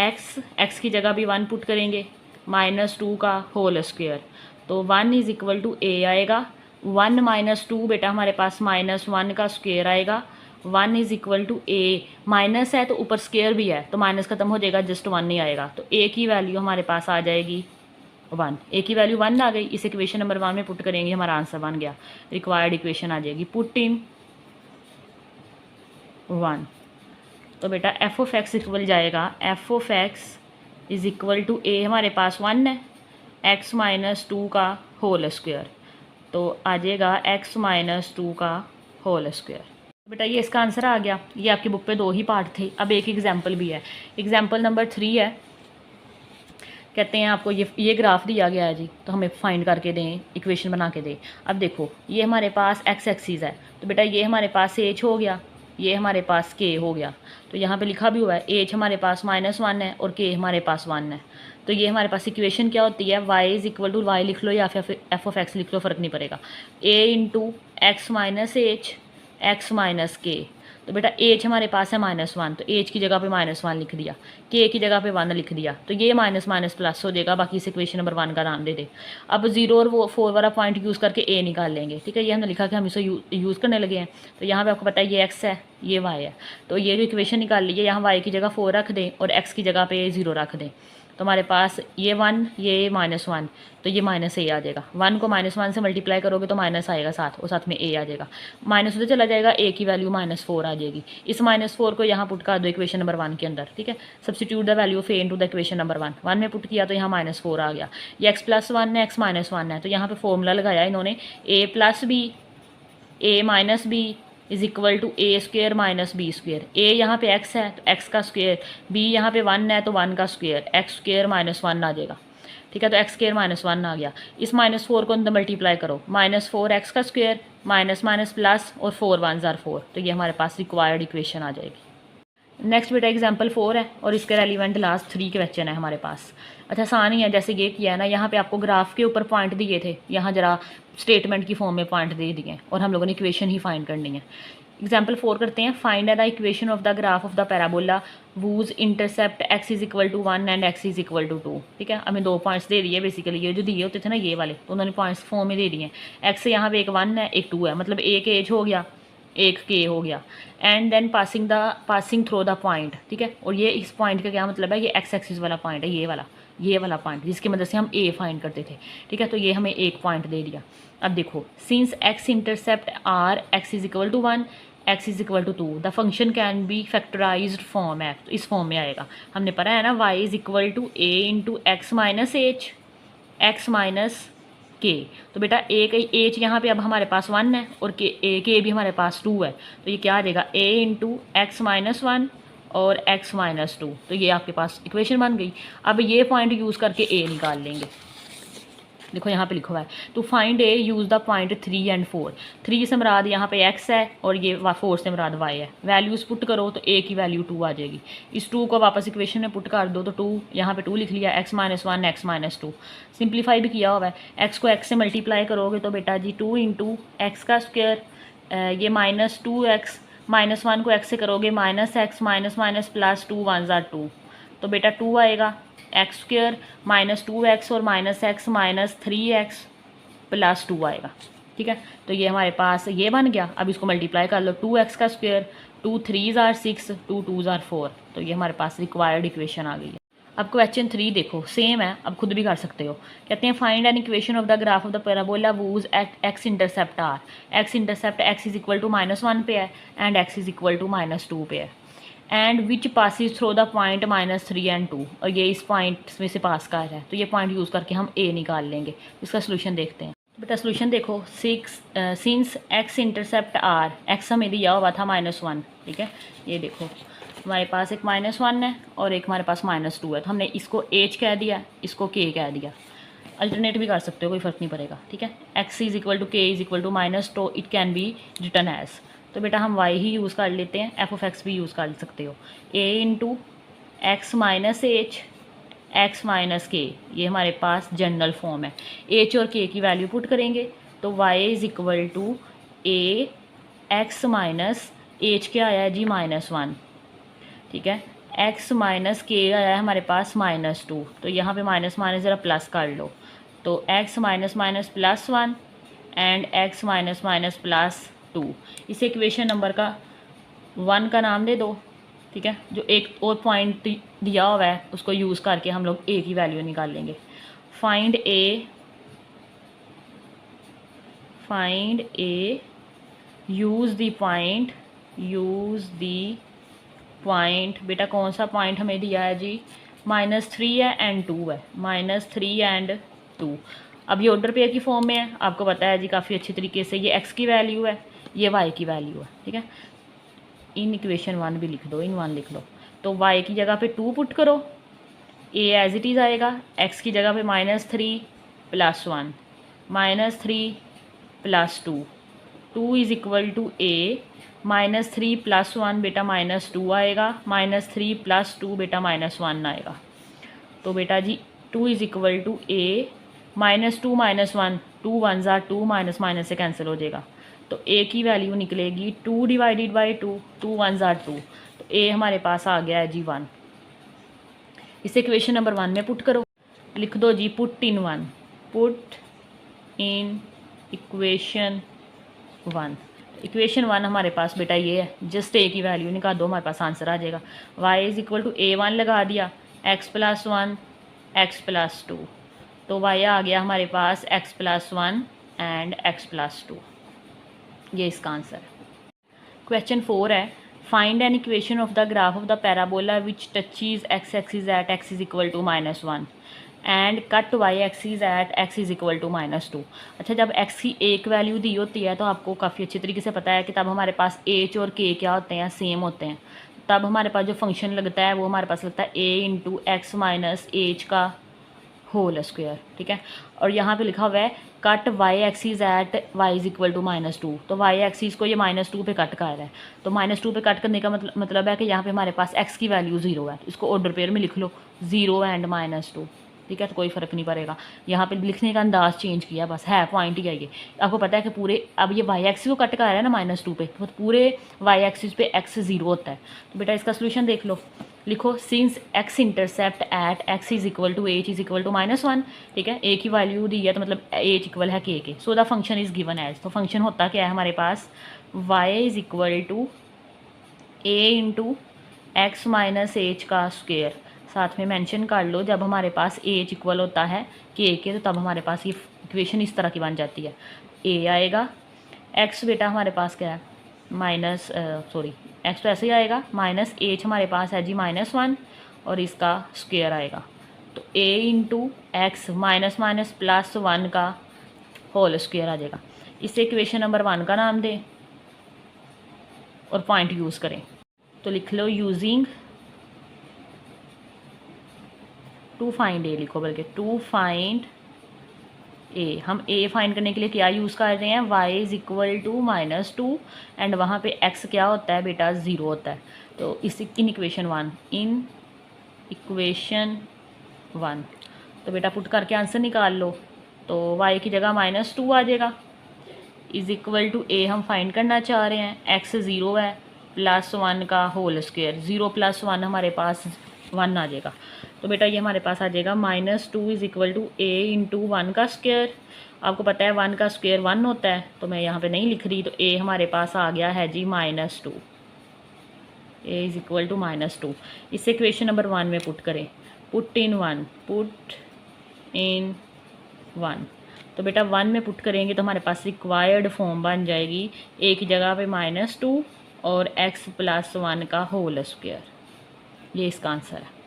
x की जगह भी 1 पुट करेंगे, -2 का होल स्क्वायर, तो 1 इज इक्वल टू a आएगा। 1 माइनस 2 बेटा हमारे पास -1 का स्क्वायर आएगा। 1 is equal to a, minus है तो ऊपर स्क्वायर भी है तो माइनस खत्म हो जाएगा, जस्ट 1 ही आएगा, तो a की वैल्यू हमारे पास आ जाएगी 1। a की वैल्यू 1 आ गई, इस इक्वेशन नंबर 1 में पुट करेंगे, हमारा आंसर बन गया, रिक्वायर्ड इक्वेशन आ जाएगी, पुट इन 1। तो बेटा f ऑफ x इक्वल जाएगा, f of x is equal to a हमारे पास 1 है, x माइनस 2 का होल स्क्वायर, तो आ जाएगा x माइनस 2 का होल स्क्वायर। बेटा ये इसका आंसर आ गया। ये आपकी बुक पे 2 ही पार्ट थे, अब एक एग्जाम्पल भी है। एग्जाम्पल नंबर 3 है, कहते हैं आपको ये ग्राफ दिया गया है जी, तो हमें फाइंड करके दें, इक्वेशन बना के दें। अब देखो ये हमारे पास x एक्सिस है, तो बेटा ये हमारे पास h हो गया, ये हमारे पास k हो गया, तो यहाँ पे लिखा भी हुआ है h हमारे पास -1 है और k हमारे पास 1 है। तो ये हमारे पास इक्वेशन क्या होती है, y is equal to y लिख लो या फिर f ऑफ x लिख लो, फ़र्क नहीं पड़ेगा, a into x minus H x minus k. तो बेटा h हमारे पास है -1, तो h की जगह पे -1 लिख दिया, k की जगह पे 1 लिख दिया, तो ये माइनस माइनस प्लस हो जाएगा, बाकी इस इक्वेशन नंबर 1 का नाम दे दे। अब 0 और वो 4 वाला पॉइंट यूज़ करके a निकाल लेंगे, ठीक है, ये हमने लिखा कि हम इसे यूज़ करने लगे हैं। तो यहाँ पे आपको पता है ये x है, ये y है, तो ये जो इक्वेशन निकाल ली है, यहाँ y की जगह 4 रख दें और x की जगह पे 0 रख दें, तो हमारे पास ये 1 ये -1, तो ये माइनस a आ जाएगा। 1 को -1 से मल्टीप्लाई करोगे तो माइनस आएगा साथ, और साथ में a आ जाएगा, माइनस उधर चला जाएगा, a की वैल्यू -4 आ जाएगी। इस -4 को यहाँ पुट कर दो इक्वेशन नंबर 1 के अंदर, ठीक है, substitute the value of a into the equation number 1 में पुट किया तो यहाँ -4 आ गया। ये x + 1 है, x -1 है, तो यहाँ पे फॉर्मूला लगाया इन्होंने, a + b a minus b is equal to a square minus b square. a यहाँ पे x है तो x का स्क्वेयर, b यहाँ पे 1 है तो 1 का स्क्वेयर, x स्क्वेयर -1 आ जाएगा, ठीक है, तो x स्क्वेयर -1 आ गया। इस -4 को अंदर मल्टीप्लाई करो, -4x का स्क्वेयर माइनस माइनस प्लस और 4 1s are 4, तो ये हमारे पास रिक्वायर्ड इक्वेशन आ जाएगी। नेक्स्ट बेटा एग्जाम्पल 4 है और इसके रेलिवेंट लास्ट 3 क्वेश्चन है हमारे पास। अच्छा आसान ही है, जैसे ये किया है ना, यहाँ पे आपको ग्राफ के ऊपर पॉइंट दिए थे, यहाँ जरा स्टेटमेंट की फॉर्म में पॉइंट दे दिए और हम लोगों ने इक्वेशन ही फाइंड करनी है। एग्जाम्पल 4 करते हैं, find the equation of the graph of the parabola whose intercept x is equal to 1 and x is equal to 2, ठीक है, हमें 2 पॉइंट्स दे दिए, बेसिकली ये जो दिए होते थे ना ये वाले, तो उन्होंने पॉइंट्स फॉर्म में दे दिए हैं। x यहाँ पे एक 1 है एक 2 है, मतलब एक एज हो गया एक के हो गया, and then passing through the point, ठीक है, और ये इस पॉइंट का क्या मतलब है, ये एक्स एक्सिस वाला पॉइंट है, ये वाला पॉइंट जिसकी मदद से हम ए फाइंड करते थे, ठीक है, तो ये हमें एक पॉइंट दे दिया। अब देखो since x intercept are x is equal to 1 x is equal to 2 the function can be factorized form है, तो इस फॉर्म में आएगा, हमने पढ़ा है ना, y is equal to a into x minus H x minus k. तो बेटा एच यहाँ पे अब हमारे पास 1 है और के भी हमारे पास 2 है, तो ये क्या आ जाएगा a इंटू एक्स माइनस 1 और x माइनस 2, तो ये आपके पास इक्वेशन बन गई। अब ये पॉइंट यूज़ करके a निकाल लेंगे, देखो यहाँ पे लिखा हुआ है to find a use the point 3 and 4। 3 से मुराद यहाँ पे x है और ये 4 से मुराद y है। वैल्यूज़ पुट करो तो a की वैल्यू 2 आ जाएगी, इस 2 को वापस इक्वेशन में पुट कर दो तो 2 यहाँ पे 2 लिख लिया, x minus 1 x minus 2, simplify भी किया हुआ है। x को x से मल्टीप्लाई करोगे तो बेटा जी 2 इंटू एक्स का स्क्वायर, ये -2x -1 को x से करोगे -x minus minus plus 2 1s are 2, तो बेटा 2 आएगा, एक्स स्क्वेयर -2x और -x -3x प्लस 2 आएगा, ठीक है, तो ये हमारे पास ये बन गया। अब इसको मल्टीप्लाई कर लो, 2x का square 2 3s are 6 2 2s are 4, तो ये हमारे पास रिक्वायर्ड इक्वेशन आ गई है। अब क्वेश्चन 3 देखो सेम है, अब खुद भी कर सकते हो, कहते हैं find an equation of the graph of the parabola whose at x intercept are, x intercept x is equal to -1 पे है and x is equal to -2 पे है, and which passes through the point -3 and 2, और ये इस point में से पास कर रहा है, तो ये पॉइंट यूज़ करके हम a निकाल लेंगे। इसका सोल्यूशन देखते हैं। बेटा सोल्यूशन देखो, since x intercept r, x हमें दिया हुआ था -1, ठीक है, ये देखो हमारे पास एक -1 है और एक हमारे पास -2 है, तो हमने इसको h कह दिया, इसको k कह दिया, अल्टरनेट भी कर सकते हो, कोई फ़र्क नहीं पड़ेगा, ठीक है। x is equal to k is equal to -2 it can be written as, तो बेटा हम y ही यूज़ कर लेते हैं, f ऑफ x भी यूज़ कर सकते हो, a into x minus H x minus k, ये हमारे पास जनरल फॉर्म है। एच और के की वैल्यू पुट करेंगे तो y is equal to A x minus h क्या आया है जी -1, ठीक है। एक्स माइनस के आया है हमारे पास -2, तो यहाँ पे माइनस माइनस ज़रा प्लस कर लो, तो x minus minus +1 and x minus minus +2। इसे इक्वेशन नंबर का 1 का नाम दे दो, ठीक है। जो एक और पॉइंट दिया हुआ है उसको यूज़ करके हम लोग ए की वैल्यू निकाल लेंगे। Find a use the point, बेटा कौन सा पॉइंट हमें दिया है जी, -3 है एंड 2 है, -3 एंड 2। अब ये ऑर्डर पेयर की फॉर्म में है, आपको पता है जी काफ़ी अच्छी तरीके से, ये x की वैल्यू है, ये y की वैल्यू है, ठीक है। इन इक्वेशन 1 भी लिख दो, इन 1 लिख लो, तो y की जगह पे 2 पुट करो, a एज इट इज़ आएगा, x की जगह पे -3 +1 -3 +2, 2 इज़ इक्वल टू a -3 +1 बेटा -2 आएगा, -3 +2 बेटा -1 आएगा। तो बेटा जी 2 इज़ इक्वल टू a -2 -1, 2 1 ज़ा 2, माइनस माइनस से कैंसिल हो जाएगा, तो a की वैल्यू निकलेगी 2 डिवाइडेड बाई 2, 2 1 ज़ा 2, तो a हमारे पास आ गया है जी 1। इसे इक्वेशन नंबर 1 में पुट करो, लिख दो जी पुट इन इक्वेशन 1। इक्वेशन 1 हमारे पास बेटा ये है, जस्ट ए की वैल्यू निकाल दो, हमारे पास आंसर आ जाएगा। y is equal to a1 लगा दिया, x +1 x +2, तो y आ गया हमारे पास x +1 एंड x +2, ये इसका आंसर है। क्वेश्चन 4 है, find an equation of the graph of the parabola which touches x axis at x is equal to -1 and cut y axis at x is equal to -2। अच्छा, जब x की एक value दी होती है तो आपको काफ़ी अच्छी तरीके से पता है कि तब हमारे पास h और k क्या होते हैं, सेम होते हैं। तब हमारे पास जो फंक्शन लगता है वो हमारे पास लगता है a into x minus h का होल स्क्वायर, ठीक है। और यहाँ पे लिखा हुआ है cut y axis at y is equal to -2, तो y एक्सिस को ये -2 पे कट कर रहा है, तो -2 पे कट करने का मतलब है कि यहाँ पे हमारे पास x की वैल्यू 0 है, इसको ऑर्डर पेयर में लिख लो 0 एंड -2, ठीक है। तो कोई फ़र्क नहीं पड़ेगा, यहाँ पे लिखने का अंदाज़ चेंज किया, बस है पॉइंट ही है ये। आपको पता है कि पूरे, अब ये y एक्सिस को कट कर रहा है ना -2 पे, तो पूरे y एक्सिस पे x 0 होता है। तो बेटा इसका सोल्यूशन देख लो, लिखो since x intercept at x is equal to h is equal to -1, ठीक है। a की वैल्यू दी है तो मतलब h इक्वल है k के, so the function is given as, तो फंक्शन होता क्या है हमारे पास, y is equal to a into x minus h का स्क्वेयर, साथ में मेंशन कर लो जब हमारे पास एच इक्वल होता है के तो तब हमारे पास ये इक्वेशन इस तरह की बन जाती है। ए आएगा, एक्स बेटा हमारे पास क्या है एक्स तो ऐसे ही आएगा, माइनस एच हमारे पास है जी -1 और इसका स्क्वेयर आएगा, तो ए इंटू एक्स माइनस माइनस +1 का होल स्क्वेयर आ जाएगा। इसे इक्वेशन नंबर 1 का नाम दें और पॉइंट यूज़ करें, तो लिख लो यूजिंग टू फाइंड ए, लिखो बल्कि टू फाइंड ए। हम ए फाइंड करने के लिए क्या यूज़ कर रहे हैं, y is equal to -2 and वहाँ पे x क्या होता है बेटा 0 होता है, तो इस इन इक्वेशन 1 तो बेटा पुट करके आंसर निकाल लो, तो y की जगह -2 आ जाएगा, इज़ इक्वल टू ए हम फाइंड करना चाह रहे हैं, x 0 है +1 का होल स्क्वेयर, 0 + 1 हमारे पास 1 आ जाएगा, तो बेटा ये हमारे पास आ जाएगा -2 is equal to a into 1 का स्क्वेयर। आपको पता है 1 का स्क्वेयर 1 होता है, तो मैं यहाँ पे नहीं लिख रही, तो a हमारे पास आ गया है जी -2, a इज़ इक्वल टू -2। इससे इक्वेशन नंबर 1 में पुट करें, पुट इन 1, तो बेटा 1 में पुट करेंगे तो हमारे पास रिक्वायर्ड फॉर्म बन जाएगी, a की जगह पे -2 और x +1 का होल स्क्वेयर, ये इसका आंसर है।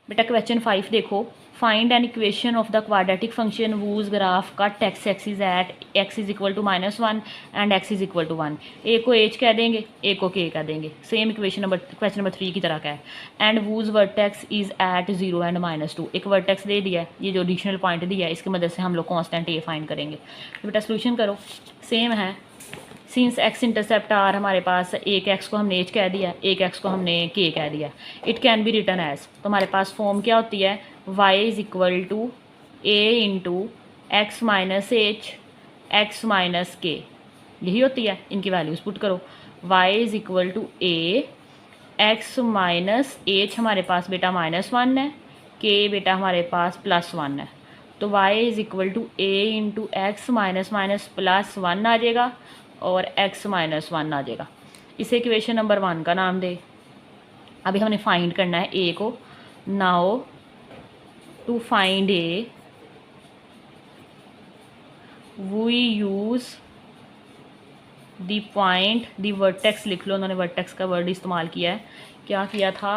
बेटा क्वेश्चन 5 देखो, find an equation of the quadratic function whose graph cut x axis at x is equal to -1 and x is equal to 1। A को h कह देंगे, ए को k कह देंगे, सेम इक्वेशन क्वेश्चन नंबर 3 की तरह का है। And whose vertex is at 0 and -2, एक वर्टेक्स दे दिया है, ये जो एडिशनल पॉइंट दिया है इसकी मदद से हम लोग कांस्टेंट ए फाइंड करेंगे। तो बेटा सोल्यूशन करो, सेम है सिंस एक्स इंटरसेप्ट आर हमारे पास एक एक्स को हमने एच कह दिया, एक एक्स को हमने के कह दिया, it can be written as, तो हमारे पास फॉर्म क्या होती है, y is equal to a into x minus H x minus k, यही होती है। इनकी वैल्यूज़ पुट करो, y is equal to A x minus h हमारे पास बेटा -1 है, के बेटा हमारे पास +1 है, तो y is equal to a into x minus minus +1 आ जाएगा और x -1 आ जाएगा। इसे इक्वेशन नंबर 1 का नाम दे। अभी हमने फाइंड करना है a को। Now to find a we use the point, the vertex लिख लो, उन्होंने वर्टेक्स का वर्ड इस्तेमाल किया है। क्या किया था,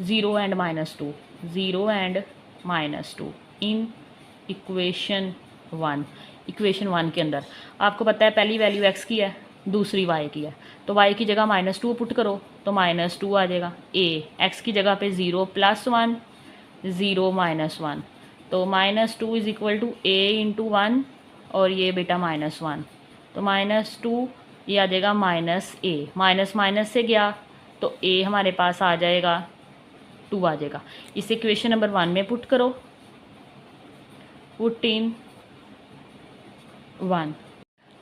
0 and -2, 0 and -2 in equation 1। Equation 1 के अंदर आपको पता है पहली वैल्यू x की है, दूसरी y की है, तो y की जगह -2 पुट करो तो -2 आ जाएगा। x की जगह पे 0 +1 0 -1, तो -2 is equal to a into 1 और ये बेटा -1, तो -2 ये आ जाएगा -a, माइनस माइनस से गया तो a हमारे पास आ जाएगा 2 आ जाएगा। इसे इक्वेशन नंबर 1 में पुट करो, पुट इन 1,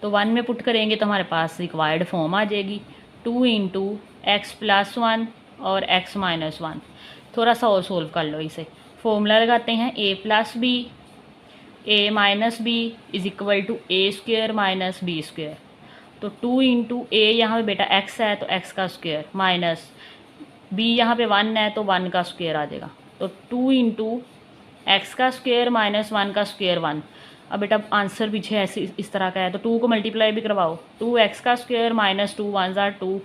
तो 1 में पुट करेंगे तो हमारे पास रिक्वायर्ड फॉर्म आ जाएगी 2 इंटू एक्स +1 और x -1। थोड़ा सा और सोल्व कर लो इसे, फॉर्मूला लगाते हैं a + b, a minus b is equal to a square minus b square, तो 2 इंटू ए यहाँ पर बेटा x है तो x का स्क्वेयर माइनस b यहाँ पे 1 है तो 1 का स्क्वेयर आ जाएगा, तो 2 इंटू एक्स का स्क्वेयर माइनस 1 का स्क्वेयर 1। अब बेटा आंसर पीछे ऐसे इस तरह का है तो 2 को मल्टीप्लाई भी करवाओ, 2x का स्क्वेयर -2 1 ज़ा 2,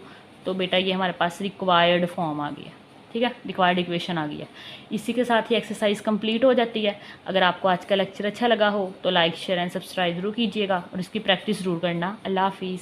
तो बेटा ये हमारे पास रिक्वायर्ड फॉर्म आ गया। ठीक है, रिक्वायर्ड इक्वेशन आ गई है। इसी के साथ ही एक्सरसाइज कंप्लीट हो जाती है। अगर आपको आज का लेक्चर अच्छा लगा हो तो लाइक शेयर एंड सब्सक्राइब जरूर कीजिएगा और इसकी प्रैक्टिस जरूर करना। अल्लाह हाफिज़।